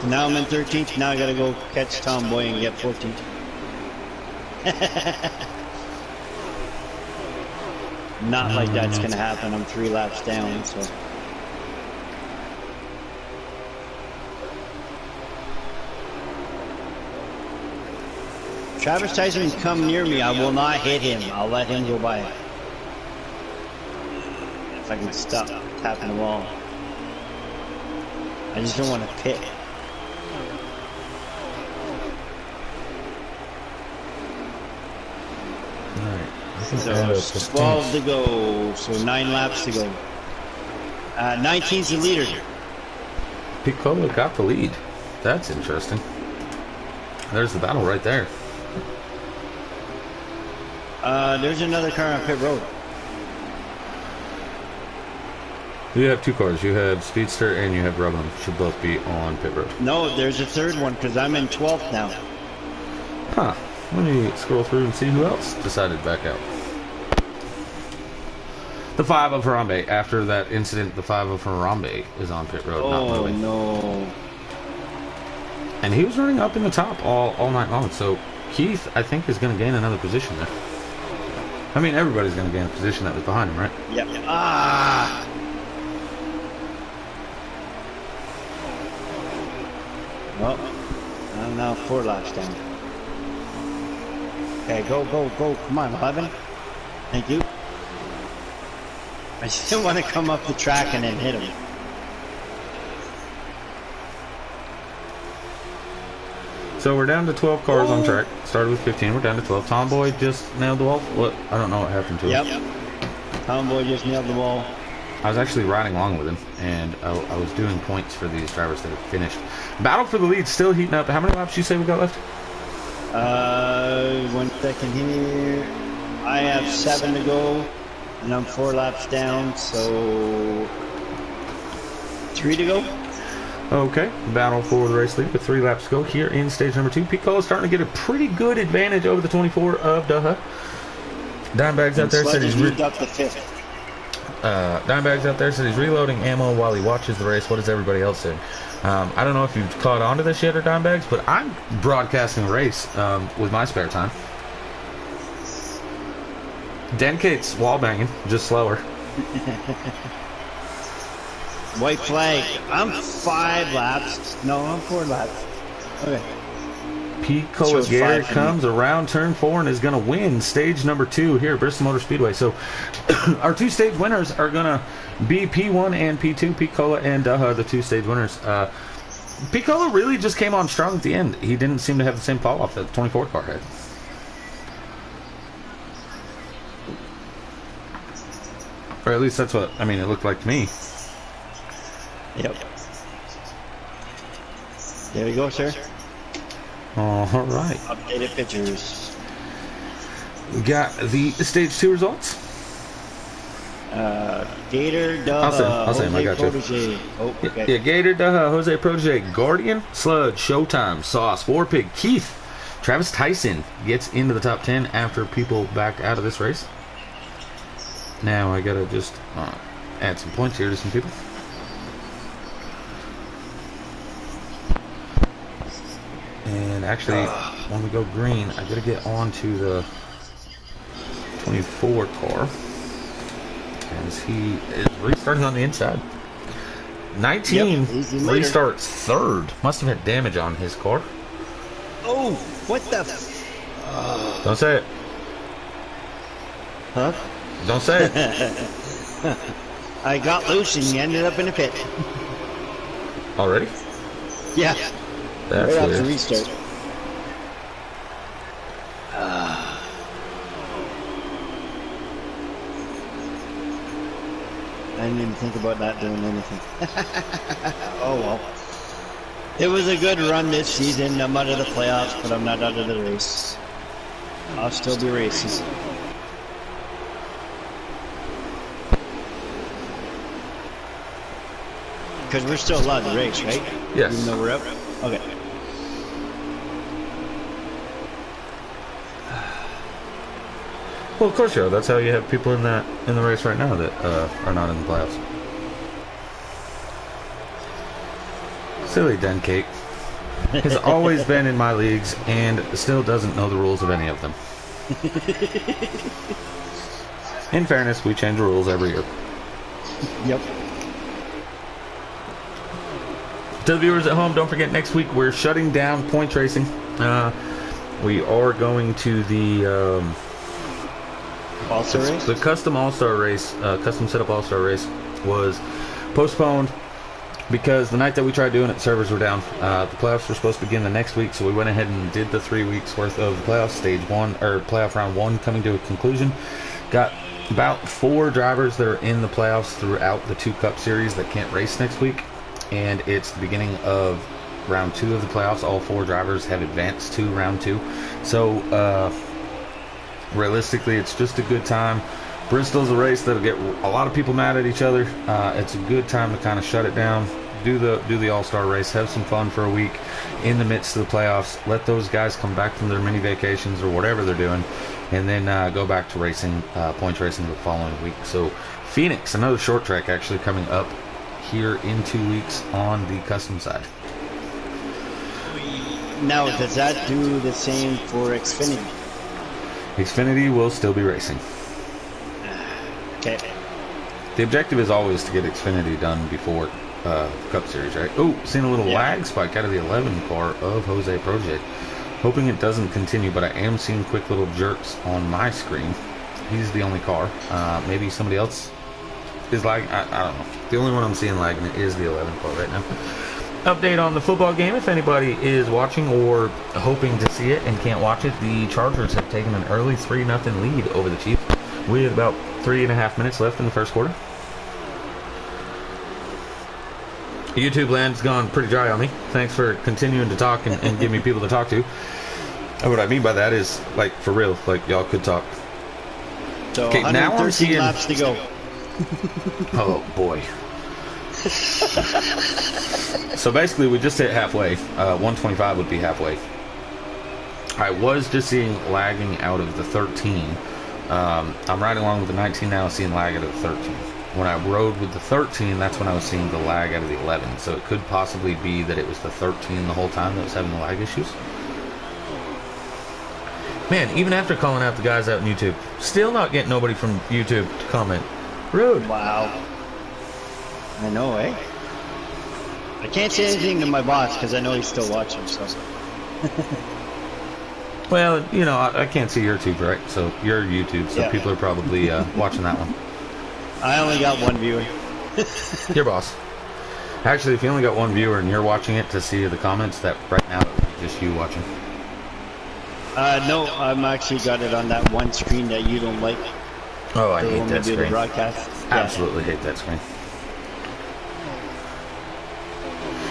Now I'm in 13th. Now I got to go catch Tomboy and get 14th. Not like that's going to happen. I'm 3 laps down, so. Travis Tyson can come near me. I will not hit him. I'll let him go by. If I can stop tapping the wall. I just don't want to pit. So 12 to go, so 9 laps to go. 19's the leader. Piccolo got the lead. That's interesting. There's the battle right there. There's another car on pit road. You have 2 cars. You have Speedster and you have Rubman. Should both be on pit road. No, there's a 3rd one because I'm in 12th now. Huh. Let me scroll through and see who else decided to back out. The 5 of Harambe. After that incident, the 5 of Harambe is on pit road, not moving. No. And he was running up in the top all night long. So Keith, I think, is going to gain another position there. I mean, everybody's going to gain a position that was behind him, right? Yep. Ah! Well, I'm now 4 laps down. Okay, go, go, go. Come on, 11. Thank you. I still want to come up the track and then hit him. So we're down to 12 cars on track. Started with 15. We're down to 12. Tomboy just nailed the wall. What? I don't know what happened to him. Yep. Tomboy just nailed the wall. I was actually riding along with him, and I was doing points for these drivers that have finished. Battle for the lead still heating up. How many laps do you say we got left? 1 second here. I have 7 to go, and I'm 4 laps down, so 3 to go. Okay, battle for the race lead with 3 laps to go here in stage number 2. Pico is starting to get a pretty good advantage over the 24 of Daha. Dimebag's out there said he's up to 5th. Dimebag's out there said he's reloading ammo while he watches the race. What is everybody else saying? I don't know if you've caught on to this yet or Dimebags, but I'm broadcasting the race with my spare time. Denkate's wall banging, just slower. White flag. I'm 5 laps. No, I'm 4 laps. Okay. Pico Garrett comes around turn 4 and is going to win stage number 2 here at Bristol Motor Speedway. So our 2 stage winners are going to be P1 and P2. Picola and Daha, the 2 stage winners. Picola really just came on strong at the end. He didn't seem to have the same fall off that the 24 car had. Or at least that's what, I mean, it looked like to me. Yep. There you go, sir. All right. Updated pictures. We got the stage 2 results. Gator, Daha, I'll say him. I got Protege. Oh, okay. Yeah, Gator, Daha, Jose Protege, Guardian, Sludge, Showtime, Sauce, Warpig, Keith, Travis Tyson gets into the top 10 after people back out of this race. Now I gotta just add some points here to some people. And actually, when we go green, I gotta get onto the 24 car, as he is restarting on the inside. 19 restarts 3rd. Must have had damage on his car. Oh, what the? Don't say it. Huh? Don't say it. I got loose and ended up in a pit. Already? Yeah. That's right weird. after restart. I didn't even think about not doing anything. Oh well. It was a good run this season. I'm out of the playoffs, but I'm not out of the race. I'll still be racing. Because we're still allowed to race, right? Yes. Even though we're up? Okay. Well, of course you are. That's how you have people in the race right now that are not in the playoffs. Silly Denkate has always been in my leagues and still doesn't know the rules of any of them. In fairness, we change the rules every year. Yep. To the viewers at home, don't forget next week we're shutting down points racing. We are going to the All-Star race? The custom All-Star race, custom setup All-Star race was postponed because the night that we tried doing it, servers were down. The playoffs were supposed to begin the next week, so we went ahead and did the 3 weeks worth of the playoffs. Stage 1 or playoff round 1 coming to a conclusion. Got about 4 drivers that are in the playoffs throughout the 2 Cup series that can't race next week, and it's the beginning of round 2 of the playoffs. All 4 drivers have advanced to round 2, so realistically it's just a good time. Bristol's a race that'll get a lot of people mad at each other. It's a good time to kind of shut it down, do the All-Star race, have some fun for a week in the midst of the playoffs, let those guys come back from their mini vacations or whatever they're doing, and then go back to racing, points racing the following week. So Phoenix, another short track actually coming up here in 2 weeks on the custom side. Now, does that do the same for Xfinity? Xfinity will still be racing. Okay. The objective is always to get Xfinity done before Cup Series, right? Oh, seen a little lag spike out of the 11 car of Jose Proje. Hoping it doesn't continue, but I am seeing quick little jerks on my screen. He's the only car. Maybe somebody else is lagging. I don't know. The only one I'm seeing lagging is the 11 car right now. Update on the football game. If anybody is watching or hoping to see it and can't watch it, the Chargers have taken an early 3-0 lead over the Chiefs with about 3.5 minutes left in the first quarter. YouTube land's gone pretty dry on me. Thanks for continuing to talk and give me people to talk to. And what I mean by that is, like, for real, like, y'all could talk. So, okay, now I'm seeing laps to go. Oh, boy. So basically, we just hit halfway. 125 would be halfway. I was just seeing lagging out of the 13. I'm riding along with the 19 now, seeing lag out of the 13. When I rode with the 13, that's when I was seeing the lag out of the 11. So it could possibly be that it was the 13 the whole time that was having the lag issues. Man, even after calling out the guys out on YouTube, still not getting nobody from YouTube to comment. Rude. Wow. I know, eh? I can't say anything to my boss because I know he's still watching, so. Well, you know, I can't see your tube, right? So you're YouTube, so people are probably watching that one. I only got one viewer. Your boss. Actually, if you only got one viewer and you're watching it to see the comments, that right now it's just you watching. No, I'm actually got it on that one screen that you don't like. Oh, I hate that screen. screen. Broadcast. Absolutely hate that screen.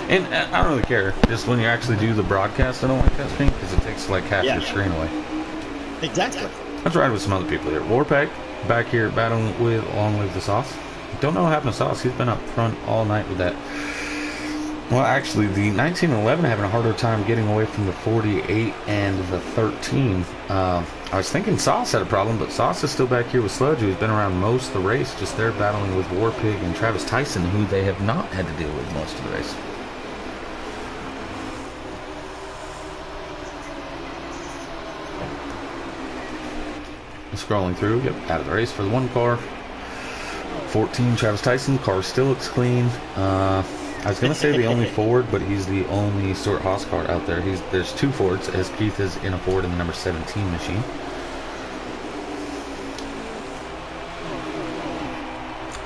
And I don't really care. Just when you actually do the broadcast, I don't like that screen because it takes like half your screen away. Exactly. Let's ride with some other people here. Warpack back here battling with Long Live the Sauce. Don't know what happened to Sauce. He's been up front all night with that. Well, actually, the 1911 having a harder time getting away from the 48 and the 13. I was thinking Sauce had a problem, but Sauce is still back here with Sludge, who's been around most of the race, just there battling with Warpig and Travis Tyson, who they have not had to deal with most of the race. Scrolling through, out of the race for the one car. 14, Travis Tyson, car still looks clean. I was going to say the only Ford, but he's the only Stuart Haas car out there. There's two Fords, as Keith is in a Ford in the number 17 machine.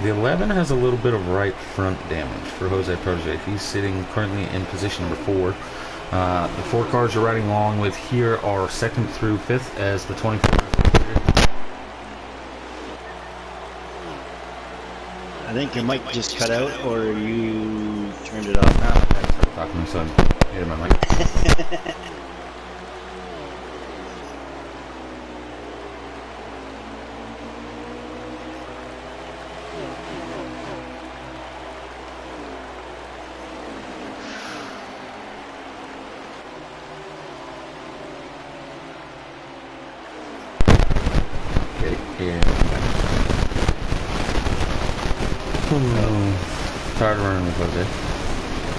The 11 has a little bit of right front damage for Jose Proje. He's sitting currently in position number 4. The 4 cars you're riding along with here are 2nd through 5th as the 24. I think your mic just cut out, or you turned it off. I started talking to my son. Hit my mic. Tired of running with Jose.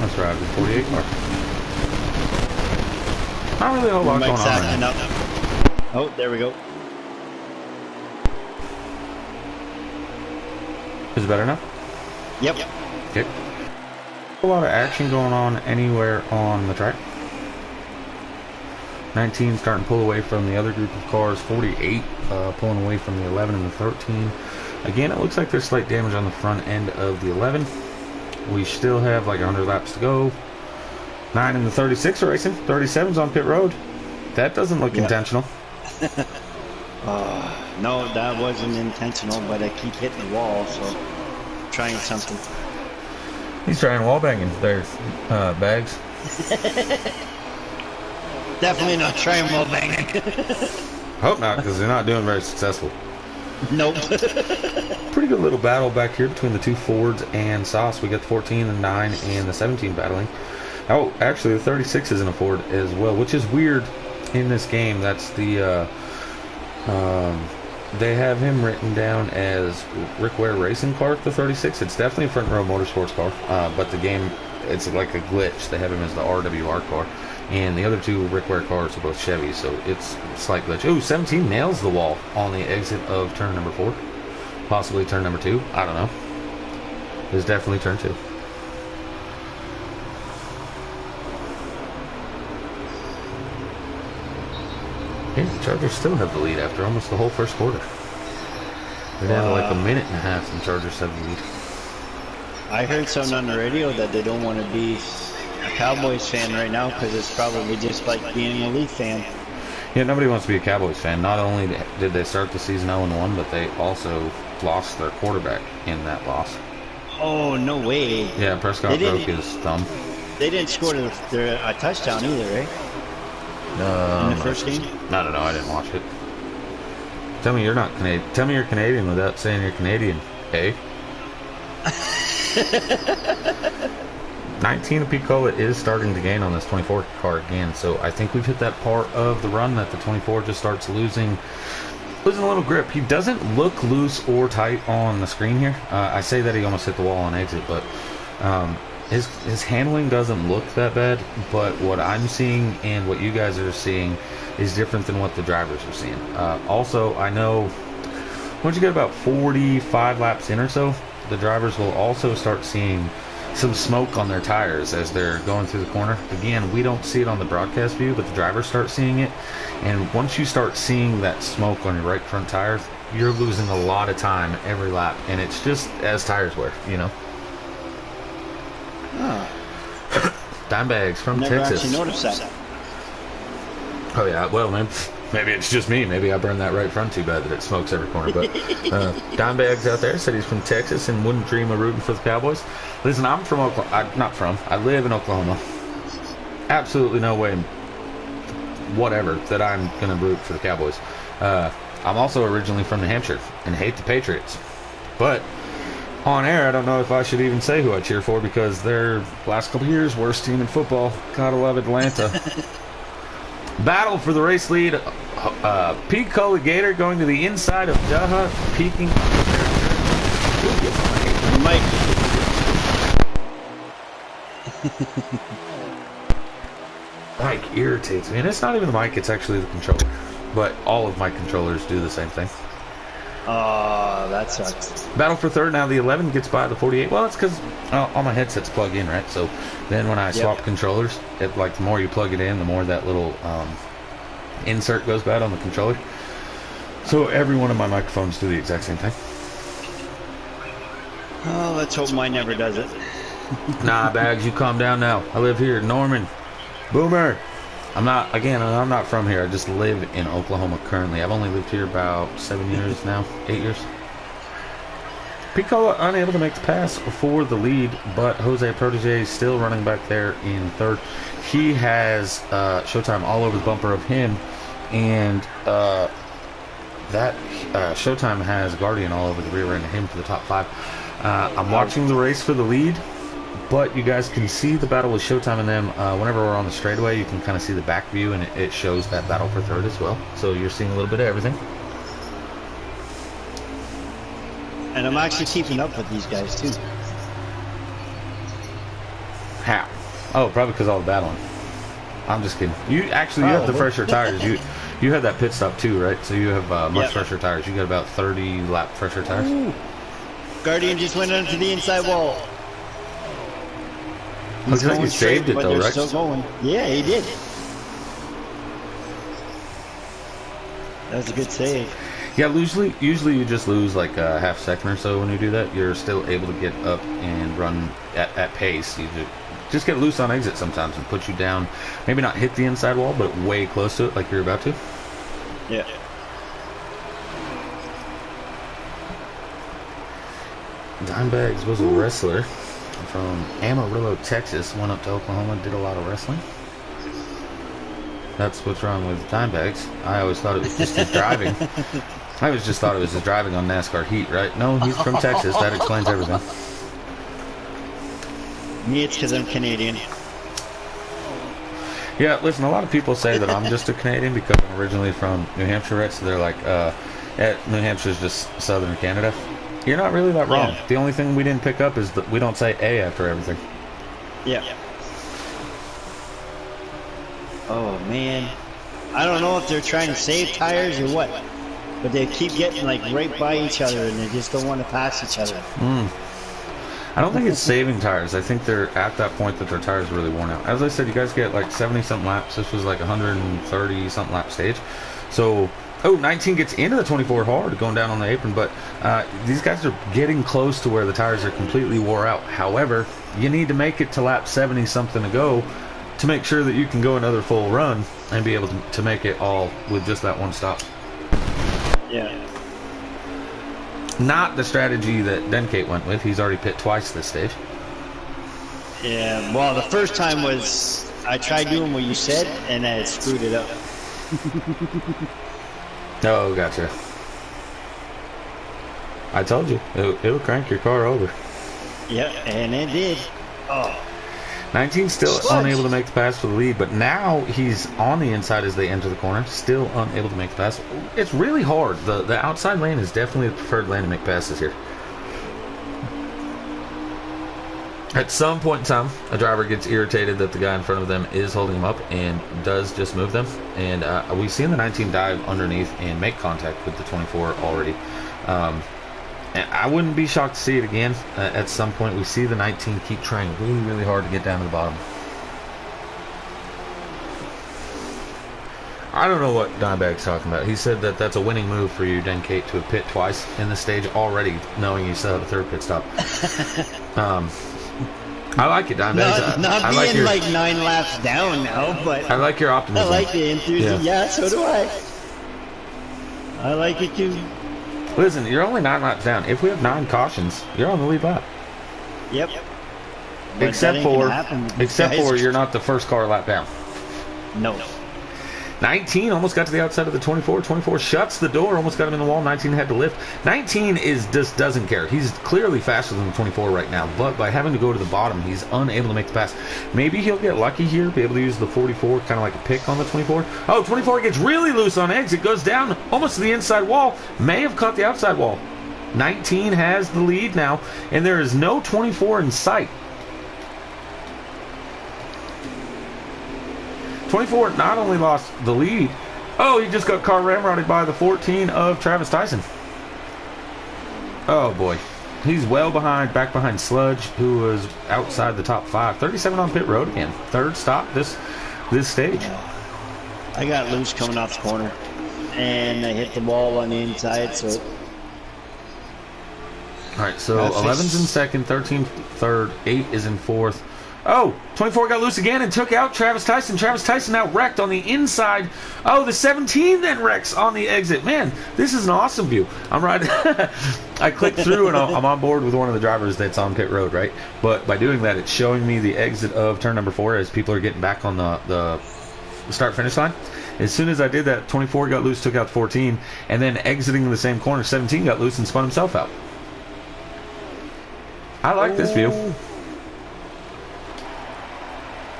Let's ride the 48 car. Not really a whole lot going on right now. Oh, there we go. Is it better now? Yep. Okay. A lot of action going on anywhere on the track. 19 starting to pull away from the other group of cars. 48 pulling away from the 11 and the 13. Again, it looks like there's slight damage on the front end of the 11. We still have like 100 laps to go. 9 and the 36 are racing. 37's on pit road. That doesn't look intentional. No, that wasn't intentional, but I keep hitting the wall, so trying something. He's trying wall banging. There's bags. Definitely not trying wall banging. Hope not, because they're not doing very successful. Nope. Pretty good little battle back here between the two Fords and Sauce. We got the 14, the 9, and the 17 battling. Oh, actually, the 36 is in a Ford as well, which is weird in this game. That's the, they have him written down as Rick Ware Racing Car, the 36. It's definitely a Front Row Motorsports car, but the game, it's like a glitch. They have him as the RWR car. And the other two Rick Ware cars are both Chevy, so it's a slight glitch. Oh, 17 nails the wall on the exit of turn number 4. Possibly turn number 2. I don't know. It's definitely turn 2. Yeah, the Chargers still have the lead after almost the whole first quarter. They're down to like a minute and a half, and Chargers have the lead. I heard something on the radio that they don't want to be a Cowboys fan right now because it's probably just like being a Leaf fan. Yeah, nobody wants to be a Cowboys fan. Not only did they start the season 0-1, but they also lost their quarterback in that loss. Oh, no way. Yeah, Prescott broke his thumb. They didn't score a touchdown either, right? In the first game? I don't know. I didn't watch it. Tell me you're not Canadian. Tell me you're Canadian without saying you're Canadian, eh? 19 Picola is starting to gain on this 24 car again, so I think we've hit that part of the run that the 24 just starts losing a little grip. He doesn't look loose or tight on the screen here. I say that he almost hit the wall on exit, but his handling doesn't look that bad. But what I'm seeing and what you guys are seeing is different than what the drivers are seeing. Also, I know once you get about 45 laps in or so, the drivers will also start seeing some smoke on their tires as they're going through the corner. Again, we don't see it on the broadcast view, but the drivers start seeing it. And once you start seeing that smoke on your right front tires, you're losing a lot of time every lap. And it's just as tires wear, you know. Oh. Dimebags from Never Texas. actually noticed that. Oh yeah, well maybe it's just me. Maybe I burn that right front too bad that it smokes every corner. But Dimebags out there said he's from Texas and wouldn't dream of rooting for the Cowboys. Listen, I'm from Oklahoma. I live in Oklahoma. Absolutely no way, whatever, that I'm going to root for the Cowboys. I'm also originally from New Hampshire and hate the Patriots. But on air, I don't know if I should even say who I cheer for because they're, last couple years, worst team in football. Gotta love Atlanta. Battle for the race lead. Pete Gator going to the inside of Daha, peeking. Mike. Mic irritates me, and it's not even the mic, it's actually the controller. But all of my controllers do the same thing. Oh, that sucks. Battle for third. Now the 11 gets by the 48. Well, it's because all my headsets plug in, right? So then when I swap controllers, the more you plug it in, the more that little insert goes bad on the controller. So every one of my microphones do the exact same thing. Oh, let's hope mine never does it. Nah, Bags, you calm down now. I live here. Norman. Boomer. I'm not from here. I just live in Oklahoma currently. I've only lived here about 7 years now. 8 years. Picola unable to make the pass for the lead, but Jose Protege is still running back there in third. He has Showtime all over the bumper of him, and that Showtime has Guardian all over the rear end of him for the top 5. I'm watching the race for the lead, but you guys can see the battle with Showtime and them. Whenever we're on the straightaway, you can kind of see the back view, and it shows that battle for third as well. So you're seeing a little bit of everything. And I'm actually keeping up with these guys too. How? Oh, probably because all the battling. I'm just kidding. You have the fresher tires. You had that pit stop too, right? So you have much fresher tires. You got about 30 lap fresher tires. Ooh. Guardian just went onto the inside wall. Looks like he saved it though, right? Still going. Yeah, he did. That was a good save. Yeah, usually you just lose like a half second or so when you do that. You're still able to get up and run at pace. You just get loose on exit sometimes and put you down. Maybe not hit the inside wall, but way close to it like you're about to. Yeah. Dimebags was a wrestler from Amarillo, Texas. Went up to Oklahoma, did a lot of wrestling. That's what's wrong with Dimebags. I always thought it was just his driving. I always just thought it was his driving on NASCAR Heat, right? No, he's from Texas. That explains everything. Me, it's because I'm Canadian. Yeah, listen, a lot of people say that I'm just a Canadian because I'm originally from New Hampshire, right? So they're like, New Hampshire's just southern Canada. You're not really that wrong. Yeah. The only thing we didn't pick up is that we don't say A after everything. Yeah. Oh, man. I don't know if they're trying to save tires or what. but they keep getting like right by each other, and they just don't want to pass each other. I don't think it's saving tires. I think they're at that point that their tires are really worn out. As I said, you guys get like 70-something laps. This was like 130-something lap stage. So, 19 gets into the 24 hard, going down on the apron. But these guys are getting close to where the tires are completely wore out. However, you need to make it to lap 70-something to go to make sure that you can go another full run and be able to make it all with just that one stop. Yeah. Not the strategy that Denkate went with. He's already pit twice this stage. Yeah, well, the first time was I tried doing what you said, and I screwed it up. Oh, gotcha. I told you, it'll crank your car over. Yep, and it did. Oh. 19 still unable to make the pass for the lead, but now he's on the inside as they enter the corner, still unable to make the pass. It's really hard. The outside lane is definitely the preferred lane to make passes here. At some point in time, a driver gets irritated that the guy in front of them is holding him up and does just move them. And we've seen the 19 dive underneath and make contact with the 24 already. And I wouldn't be shocked to see it again. At some point, we see the 19 keep trying really, really hard to get down to the bottom. I don't know what Dimebag's talking about. He said that that's a winning move for you, Denkate, to have pit twice in the stage already, knowing you still have a third pit stop. I like it, Dimebag. Not being like 9 laps down now, but I like your optimism. I like the enthusiasm. Yeah, so do I. I like it too. Listen, you're only 9 laps down. If we have 9 cautions, you're on the lead lap. Yep. Except for you're not the first car lap down. No. 19 almost got to the outside of the 24. 24 shuts the door, almost got him in the wall. 19 had to lift. 19 just doesn't care. He's clearly faster than the 24 right now, but by having to go to the bottom, he's unable to make the pass. Maybe he'll get lucky here, be able to use the 44, kind of like a pick on the 24. Oh, 24 gets really loose on exit, goes down almost to the inside wall, may have caught the outside wall. 19 has the lead now, and there is no 24 in sight. 24 not only lost the lead, he just got car ramrodded by the 14 of Travis Tyson. Oh boy. He's well behind, back behind Sludge, who was outside the top 5. 37 on pit road again. Third stop this stage. I got loose coming off the corner, and I hit the wall on the inside, so... Alright, so 11's in second, 13 third, 8 is in fourth. Oh, 24 got loose again and took out Travis Tyson. Travis Tyson now wrecked on the inside. Oh, the 17 then wrecks on the exit. Man, this is an awesome view. I'm riding. I clicked through and I'm on board with one of the drivers that's on pit road, right? But by doing that, it's showing me the exit of turn number 4 as people are getting back on the start-finish line. As soon as I did that, 24 got loose, took out 14, and then exiting the same corner, 17 got loose and spun himself out. I like this view.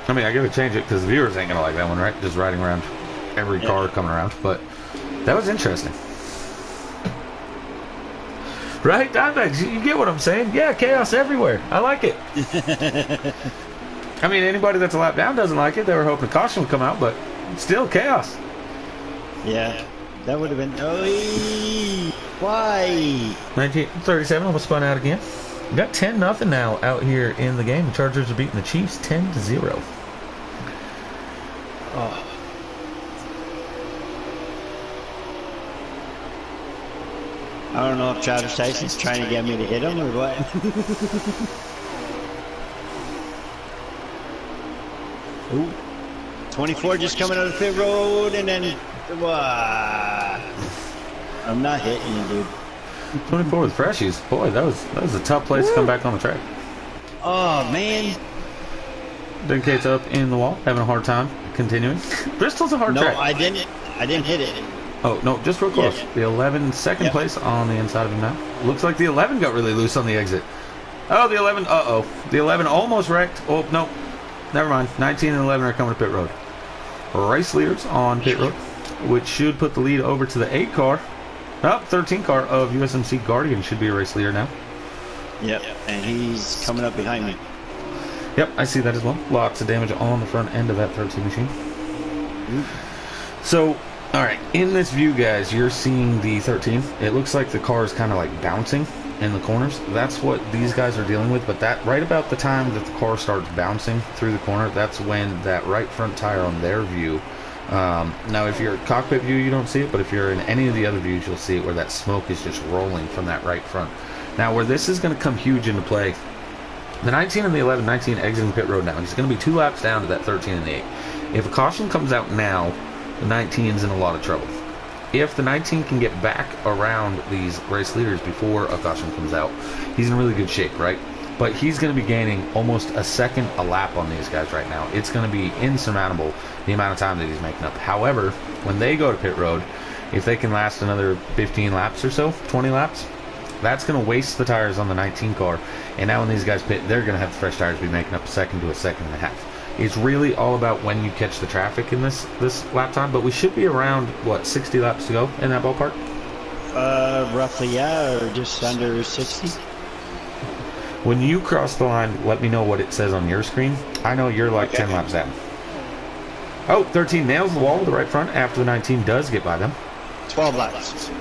I mean, I gotta change it because the viewers ain't gonna like that one, right? Just riding around every car coming around. But that was interesting. Right, Dimebags? You get what I'm saying? Yeah, chaos everywhere. I like it. I mean, anybody that's a lap down doesn't like it. They were hoping caution would come out, but still chaos. Yeah, that would have been... why? 1937 almost spun out again. We got 10-0 now out here in the game. The Chargers are beating the Chiefs 10-0. Oh. I don't know if Travis Tyson's trying to get me to hit him or what. 24 just coming out of the pit road, and then... I'm not hitting you, dude. 24 with freshies. Boy, that was a tough place to come back on the track. Oh, man. Denkate's up in the wall, having a hard time continuing. Bristol's a hard track. No, I didn't hit it. Oh, no, just real close. Yeah. The 11, second place on the inside of him now. Looks like the 11 got really loose on the exit. Oh, the 11, The 11 almost wrecked. Oh, no, never mind. 19 and 11 are coming to pit road. Race leaders on pit road, which should put the lead over to the 8 car. 13 car of USMC Guardian should be a race leader now. Yep, and he's coming up behind me. Yep, I see that as well. Lots of damage on the front end of that 13 machine. So, All right, in this view, guys, you're seeing the 13. It looks like the car is kind of like bouncing in the corners. That's what these guys are dealing with, but that right about the time that the car starts bouncing through the corner, that's when that right front tire on their view. Now, if you're cockpit view, you don't see it, but if you're in any of the other views, you'll see it where that smoke is just rolling from that right front. Now, where this is going to come huge into play, the 19 and the 11, 19 exiting pit road now. He's going to be 2 laps down to that 13 and the 8. If a caution comes out now, the 19's in a lot of trouble. If the 19 can get back around these race leaders before a caution comes out, he's in really good shape, right? But he's going to be gaining almost a second a lap on these guys right now. It's going to be insurmountable, the amount of time that he's making up. However, when they go to pit road, if they can last another 15 laps or so, 20 laps, that's going to waste the tires on the 19 car. And now when these guys pit, they're going to have the fresh tires be making up a second to a second and a half. It's really all about when you catch the traffic in this lap time, but we should be around, what, 60 laps to go in that ballpark? Roughly, yeah, or just under 60. When you cross the line, let me know what it says on your screen. I know you're like 10 laps down. Oh, 13 nails the wall with the right front after the 19 does get by them. 12 laps.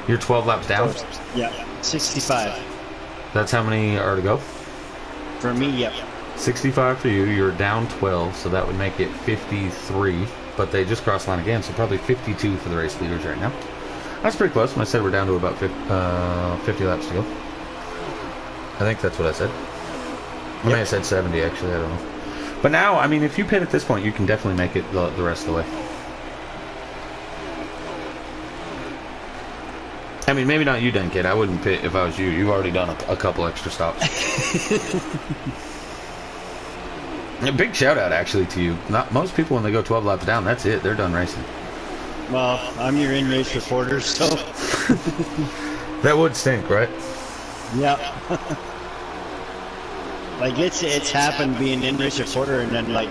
You're 12 laps down? Yeah, 65. That's how many are to go? For me, yep. 65 for you. You're down 12, so that would make it 53. But they just crossed the line again, so probably 52 for the race leaders right now. That's pretty close. When I said we're down to about 50 laps to go. I think that's what I said. I may have said 70, actually. I don't know. But now, I mean, if you pit at this point, you can definitely make it the rest of the way. I mean, maybe not you, Den Kid. I wouldn't pit if I was you. You've already done a couple extra stops. A big shout out, actually, to you. Not most people, when they go 12 laps down, that's it. They're done racing. Well, I'm your in-race reporter, so... That would stink, right? Yep. Like, it's happened being an in-race reporter and then, like,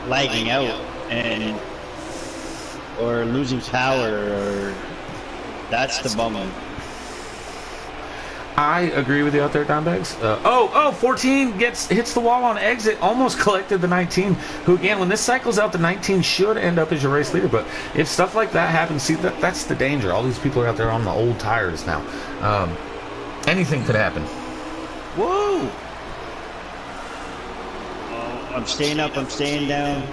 lagging out and... or losing power, or... That's the bummer. I agree with you out there, Dimebags. 14 hits the wall on exit, almost collected the 19, who again, when this cycles out, the 19 should end up as your race leader. But if stuff like that happens, see, that's the danger. All these people are out there on the old tires now. Anything could happen. Whoa! I'm staying up, I'm staying down.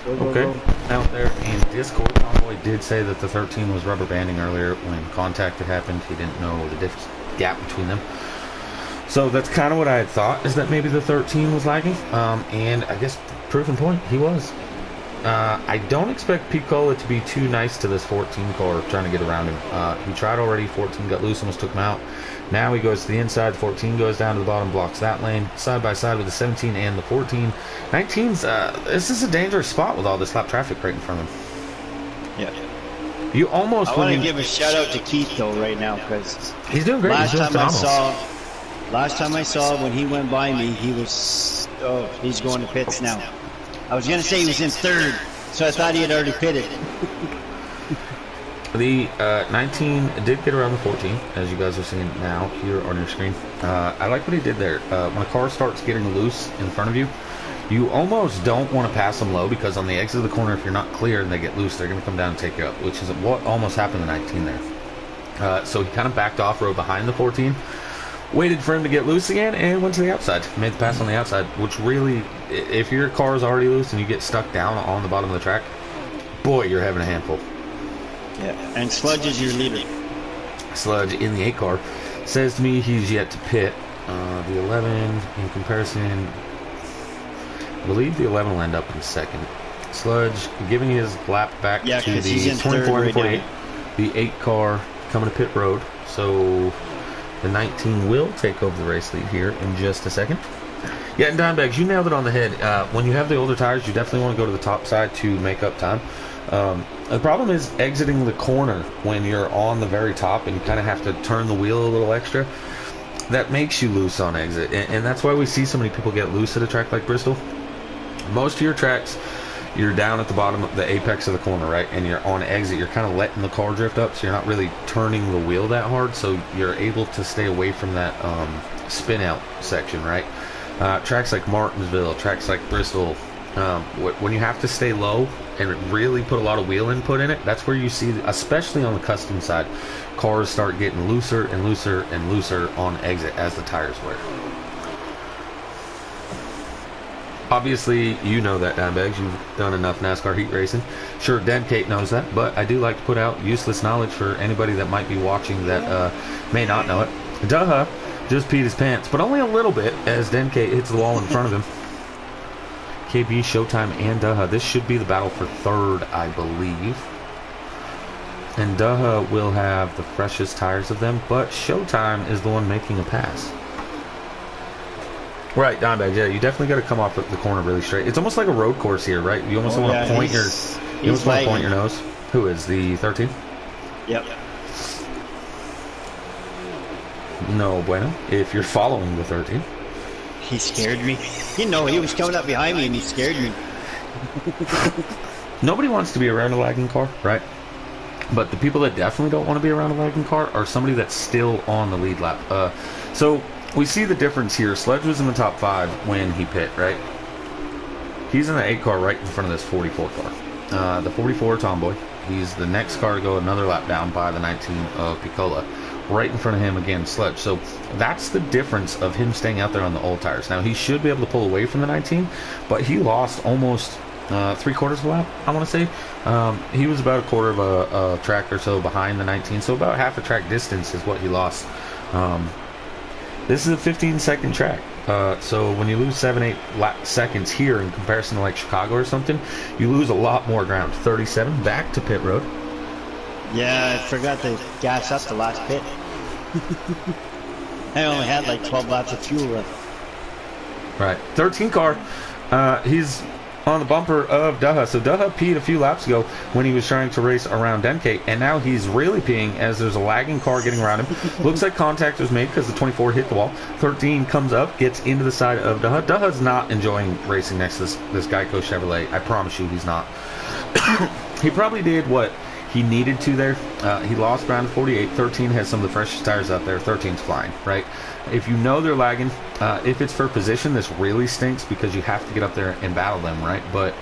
Go. Out there in Discord, Convoy did say that the 13 was rubber banding earlier when contact had happened. He didn't know the gap between them. So that's kind of what I had thought, is that maybe the 13 was lagging. And I guess proof and point, he was. I don't expect Picola to be too nice to this 14 car trying to get around him. He tried already, 14 got loose, almost took him out. Now he goes to the inside, 14 goes down to the bottom, blocks that lane, side by side with the 17 and the 14. 19's, this is a dangerous spot with all this lap traffic right in front of him. Yeah. You almost... I want to give a shout out to Keith, though, right now, because... He's doing great. Last time I saw when he went by me, he was... Oh, he's going to pits now. I was going to say he was in third, so I thought he had already pitted. The 19 did get around the 14, as you guys are seeing now here on your screen. I like what he did there. When a car starts getting loose in front of you, you almost don't want to pass them low, because on the exit of the corner, if you're not clear and they get loose, they're going to come down and take you up, which is what almost happened to 19 there. So he kind of backed off, rode behind the 14, waited for him to get loose again, and went to the outside. Made the pass on the outside, which really, if your car is already loose and you get stuck down on the bottom of the track, boy, you're having a handful. Yeah, and Sludge is your leader. Sludge in the 8 car says to me he's yet to pit. The 11, in comparison, I believe the 11 will end up in second. Sludge giving his lap back to the 24 and 48. The 8 car coming to pit road. So the 19 will take over the race lead here in just a second. Yeah, and Dimebags, you nailed it on the head. When you have the older tires, you definitely want to go to the top side to make up time. The problem is exiting the corner when you're on the very top and you kind of have to turn the wheel a little extra. That makes you loose on exit, and that's why we see so many people get loose at a track like Bristol. Most of your tracks, you're down at the bottom of the apex of the corner, right? And you're on exit, you're kind of letting the car drift up, so you're not really turning the wheel that hard, so you're able to stay away from that spin out section, right? Tracks like Martinsville, tracks like Bristol, When you have to stay low and really put a lot of wheel input in it, that's where you see, especially on the custom side, cars start getting looser and looser and looser on exit as the tires wear. Obviously, you know that, Dimebags. You've done enough NASCAR heat racing. Sure, Denkate knows that, but I do like to put out useless knowledge for anybody that might be watching that may not know it. Duh just peed his pants, but only a little bit as Denkate hits the wall in front of him. KB, Showtime, and Duh. This should be the battle for third, I believe. And Duh will have the freshest tires of them, but Showtime is the one making a pass. Right, Dimebag, yeah, you definitely got to come off the corner really straight. It's almost like a road course here, right? You almost want to point your nose. Who is the 13? Yep. No bueno. If you're following the 13. He scared me. You know, he was coming up behind me and he scared me. Nobody wants to be around a lagging car, right? But the people that definitely don't want to be around a lagging car are somebody that's still on the lead lap. So we see the difference here. Sledge was in the top 5 when he pit, right? He's in the 8 car right in front of this 44 car. The 44 Tomboy. He's the next car to go another lap down by the 19 of Piccola. Right in front of him again, Sledge. So that's the difference of him staying out there on the old tires. Now he should be able to pull away from the 19, but he lost almost 3/4 of a lap, I want to say. He was about a quarter of a track or so behind the 19, so about half a track distance is what he lost. This is a 15-second track. So when you lose 7-8 seconds here in comparison to like Chicago or something, you lose a lot more ground. 37 back to pit road. Yeah, I forgot to gas up the last pit. I only had like 12 laps of fuel left. Right. 13 car. He's on the bumper of Duh. So Duh peed a few laps ago when he was trying to race around Denkate, and now he's really peeing as there's a lagging car getting around him. Looks like contact was made because the 24 hit the wall. 13 comes up, gets into the side of Duh. Duh's not enjoying racing next to this Geico Chevrolet. I promise you he's not. He probably did what he needed to there. He lost ground to 48. 13 has some of the freshest tires out there. 13's flying, right? If you know they're lagging, if it's for position, this really stinks because you have to get up there and battle them, right? But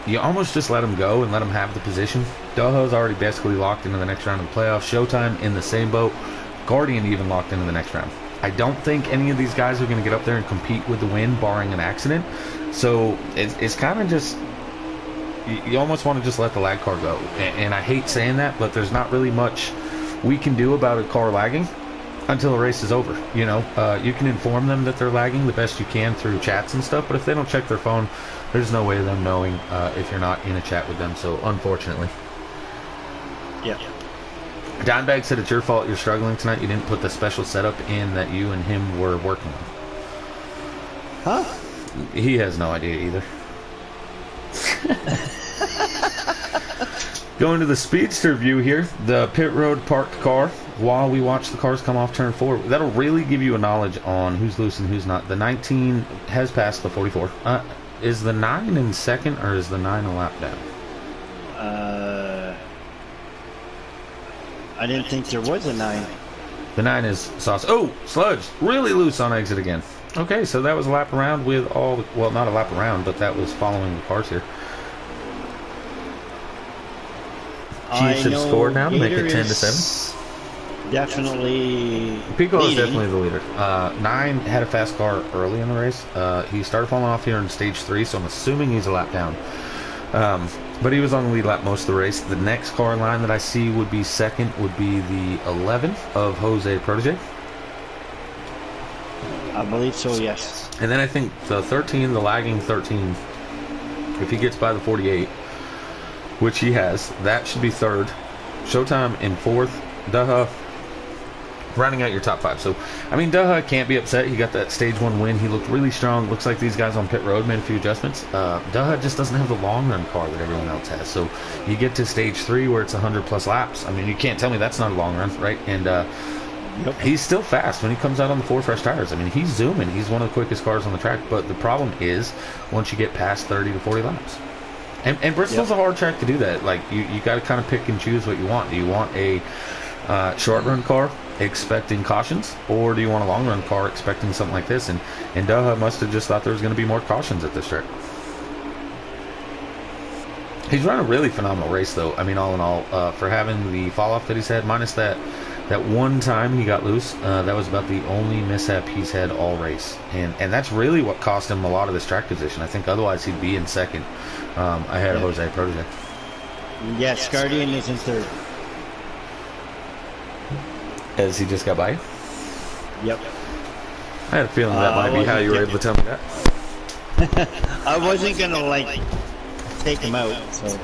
you almost just let them go and let them have the position. Doho's already basically locked into the next round of the playoffs. Showtime in the same boat. Guardian even locked into the next round. I don't think any of these guys are going to get up there and compete with the win, barring an accident. So it's kind of just... You almost want to just let the lag car go. And I hate saying that, but there's not really much we can do about a car lagging until the race is over. You know, you can inform them that they're lagging the best you can through chats and stuff, but if they don't check their phone, there's no way of them knowing if you're not in a chat with them. So, unfortunately. Yeah. Dimebag said it's your fault you're struggling tonight. You didn't put the special setup in that you and him were working on. Huh? He has no idea either. Going to the speedster view here, the pit road parked car, while we watch the cars come off turn 4. That'll really give you a knowledge on who's loose and who's not. The 19 has passed the 44. Is the 9 in second, or is the 9 a lap down? I didn't think there was a 9. The 9 is sauce. Oh, Sludge, really loose on exit again. Okay, so that was a lap around with all the, well, not a lap around, but that was following the cars here. Chiefs have scored now to make it 10-7. Definitely. Pico is definitely the leader. 9 had a fast car early in the race. He started falling off here in stage 3, so I'm assuming he's a lap down. But he was on the lead lap most of the race. The next car in line that I see would be second would be the 11 of Jose Protege. I believe so, yes. And then I think the 13, the lagging 13, if he gets by the 48, which he has, that should be third. Showtime in fourth. Duh rounding out your top 5. So, I mean, Duh can't be upset. He got that stage 1 win. He looked really strong. Looks like these guys on pit road made a few adjustments. Duh just doesn't have the long run car that everyone else has. So, you get to stage 3 where it's 100 plus laps. I mean, you can't tell me that's not a long run, right? And Yep. He's still fast when he comes out on the 4 fresh tires. I mean, he's zooming. He's one of the quickest cars on the track. But the problem is once you get past 30 to 40 laps. And Bristol's a hard track to do that. Like, you got to kind of pick and choose what you want. Do you want a short run car expecting cautions, or do you want a long run car expecting something like this? And Duh must have just thought there was going to be more cautions at this track. He's run a really phenomenal race, though. I mean, all in all, for having the fall off that he's had, minus that one time he got loose, that was about the only mishap he's had all race, and that's really what cost him a lot of his track position. I think otherwise he'd be in second ahead of Jose Protege. Yes, Guardian is in third. As he just got by. Yep. I had a feeling that might be how you were able to tell me that. I wasn't gonna like take him out, so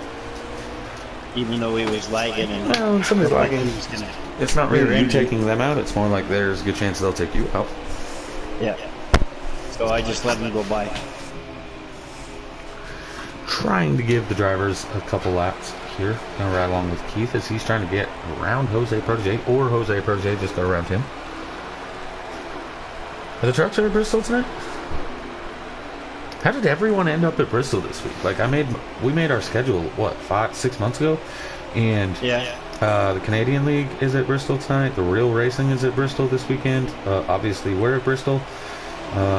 even though he was lagging and well, somebody's lagging. It's not really you taking them out. It's more like there's a good chance they'll take you out. Yeah. So I just let him go by. Trying to give the drivers a couple laps here. Gonna ride along with Keith as he's trying to get around Jose Protege, or Jose Protege just go around him. Are the trucks at Bristol tonight? How did everyone end up at Bristol this week? Like we made our schedule what 5-6 months ago, and yeah. The Canadian League is at Bristol tonight. The Real Racing is at Bristol this weekend. Obviously, we're at Bristol.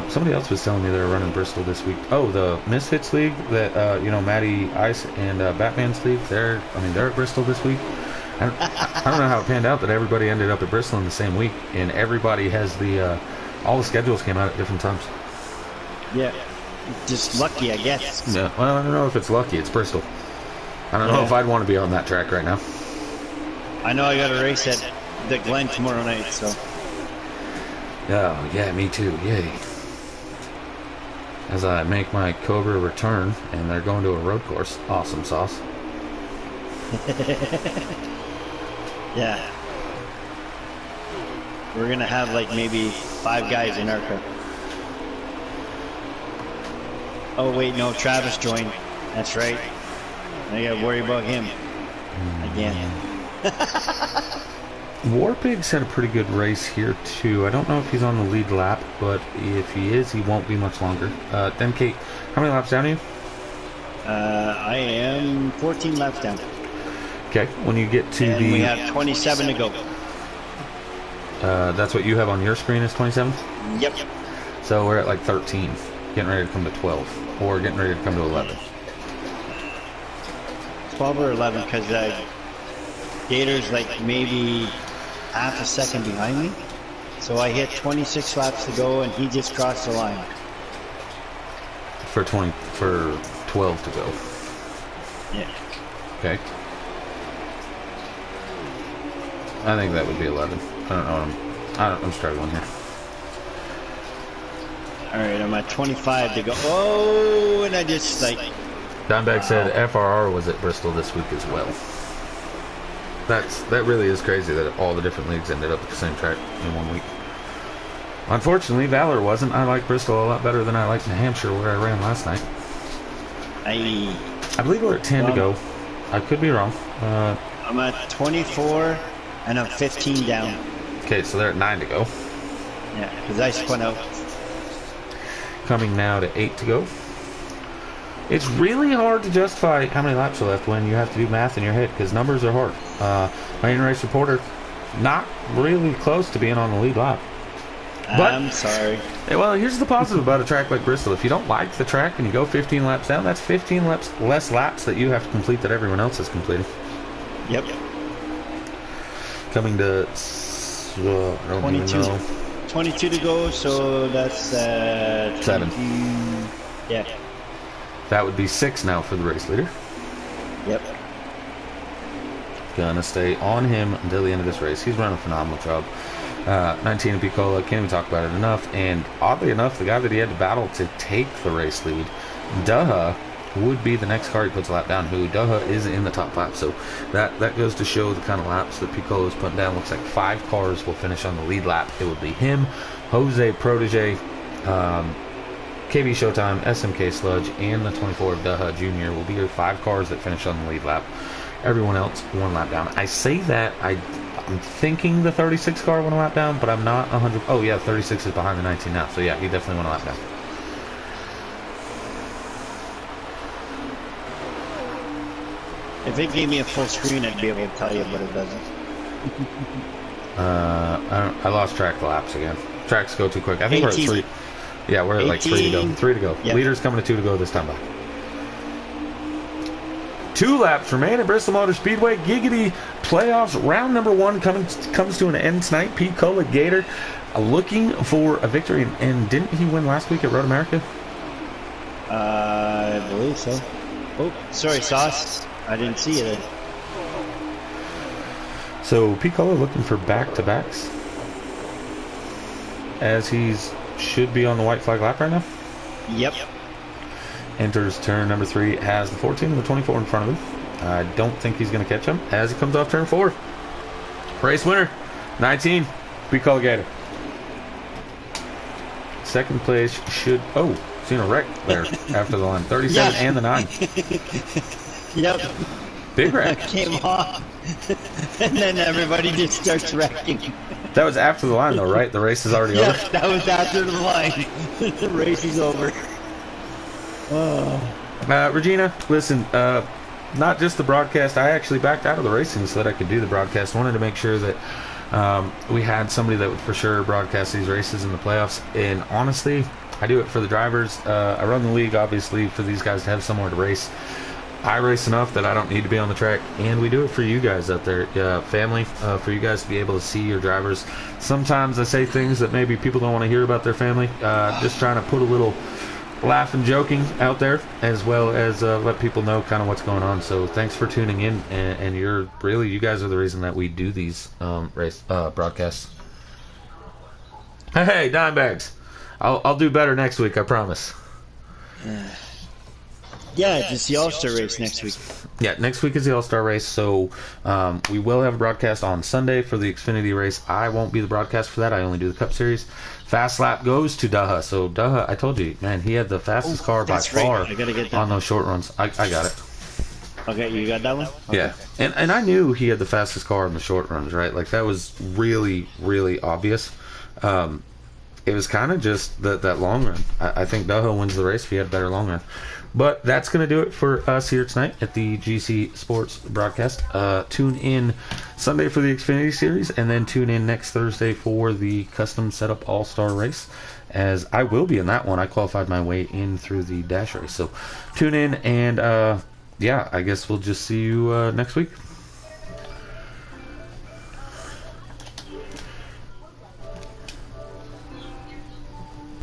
Somebody else was telling me they're running Bristol this week. Oh, the Misfits League that Matty Ice and Batman's League. They're at Bristol this week. I don't know how it panned out that everybody ended up at Bristol in the same week, and everybody has all the schedules came out at different times. Yeah, just lucky, I guess. Yeah. Well, I don't know if it's lucky. It's Bristol. I don't know if I'd want to be on that track right now. I know I got a race at the Glen tomorrow night, so. Oh, yeah, me too. Yay. As I make my Cobra return, and they're going to a road course. Awesome sauce. Yeah. We're going to have like maybe 5 guys in our car. Oh, wait, no, Travis joined. That's right. I got to worry about him again. Warpig's had a pretty good race here too. I don't know if he's on the lead lap, but if he is, he won't be much longer. Then Kate, how many laps down are you? I am 14 laps down. Okay, when you get to we have 27 to go. That's what you have on your screen is 27? Yep. So we're at like 13, getting ready to come to 12, or getting ready to come to 11. 12 or 11, because Gator's like maybe half a second behind me. So I hit 26 laps to go, and he just crossed the line. For 12 to go. Yeah. Okay. I think that would be 11. I don't know. I'm struggling here. All right, I'm at 25 to go. Oh, and I just like. Dimebag said FRR was at Bristol this week as well. That really is crazy that all the different leagues ended up at the same track in 1 week. Unfortunately, Valor wasn't. I like Bristol a lot better than I liked New Hampshire, where I ran last night. I believe we're at 10 to go. I could be wrong. I'm at 24, and I'm 15 down. Okay, so they're at 9 to go. Yeah, because I spun out. Coming now to 8 to go. It's really hard to justify how many laps are left when you have to do math in your head, because numbers are hard. Main Race Reporter, not really close to being on the lead lap. But, I'm sorry. Well, here's the positive about a track like Bristol. If you don't like the track and you go 15 laps down, that's 15 less laps that you have to complete that everyone else is completing. Yep. Coming to 22 to go, so that's 7. Yeah. That would be 6 now for the race leader. Yep. Gonna stay on him until the end of this race. He's running a phenomenal job. 19 in Picola, can't even talk about it enough. And oddly enough, the guy that he had to battle to take the race lead, Daha, would be the next car he puts a lap down, who Daha is in the top 5. So that goes to show the kind of laps that Picola is putting down. Looks like 5 cars will finish on the lead lap. It would be him, Jose Protege, KB Showtime, SMK Sludge, and the 24 of Daha Jr. will be your 5 cars that finish on the lead lap. Everyone else 1 lap down. I say that I'm thinking the 36 car went a lap down, but I'm not 100. Oh yeah, 36 is behind the 19 now. So yeah, he definitely went a lap down. If it gave me a full screen, I'd be able to tell you, but it doesn't. I lost track of the laps again. Tracks go too quick. I think 18. we're at 3. Yeah, we're at like 3 to go. 3 to go. Yep. Leader's coming to 2 to go this time by. 2 laps remain at Bristol Motor Speedway. Giggity playoffs round number 1 comes to an end tonight. Pete Cola Gator looking for a victory, and didn't he win last week at Road America? I believe so. Oh, sorry, Sauce. I didn't see it. So Pete Cola looking for back-to-backs, as he's should be on the white flag lap right now. Yep. Enters turn number 3, has the 14 and the 24 in front of him. I don't think he's going to catch him as he comes off turn 4. Race winner, 19, Pete Cola Gator. Second place should... Oh, seen a wreck there after the line. 37 and the 9. Yep. Big wreck. Came off. And then everybody just starts wrecking. That was after the line, though, right? The race is already over? Yeah, that was after the line. The race is over. Regina, listen, not just the broadcast. I actually backed out of the racing so that I could do the broadcast. Wanted to make sure that we had somebody that would for sure broadcast these races in the playoffs. And honestly, I do it for the drivers. I run the league, obviously, for these guys to have somewhere to race. I race enough that I don't need to be on the track, and we do it for you guys out there, family, for you guys to be able to see your drivers. Sometimes I say things that maybe people don't want to hear about their family, just trying to put a little laugh and joking out there, as well as let people know kind of what's going on. So thanks for tuning in, and you guys are the reason that we do these race broadcasts. Hey, Dimebags, I'll do better next week, I promise. Yeah, it's the All-Star race next week. Yeah, next week is the All-Star race, so we will have a broadcast on Sunday for the Xfinity race. I won't be the broadcast for that. I only do the Cup Series. Fast lap goes to Daha. So Daha, I told you, man, he had the fastest car by far on those short runs. I got it. Okay, you got that one? Okay. Yeah, and I knew he had the fastest car in the short runs, right? Like, that was really, really obvious. It was kind of just that long run. I think Daha wins the race if he had a better long run. But that's going to do it for us here tonight at the GC Sports broadcast. Tune in Sunday for the Xfinity Series, and then tune in next Thursday for the Custom Setup All-Star Race, as I will be in that one. I qualified my way in through the Dash Race. So tune in, and yeah, I guess we'll just see you next week.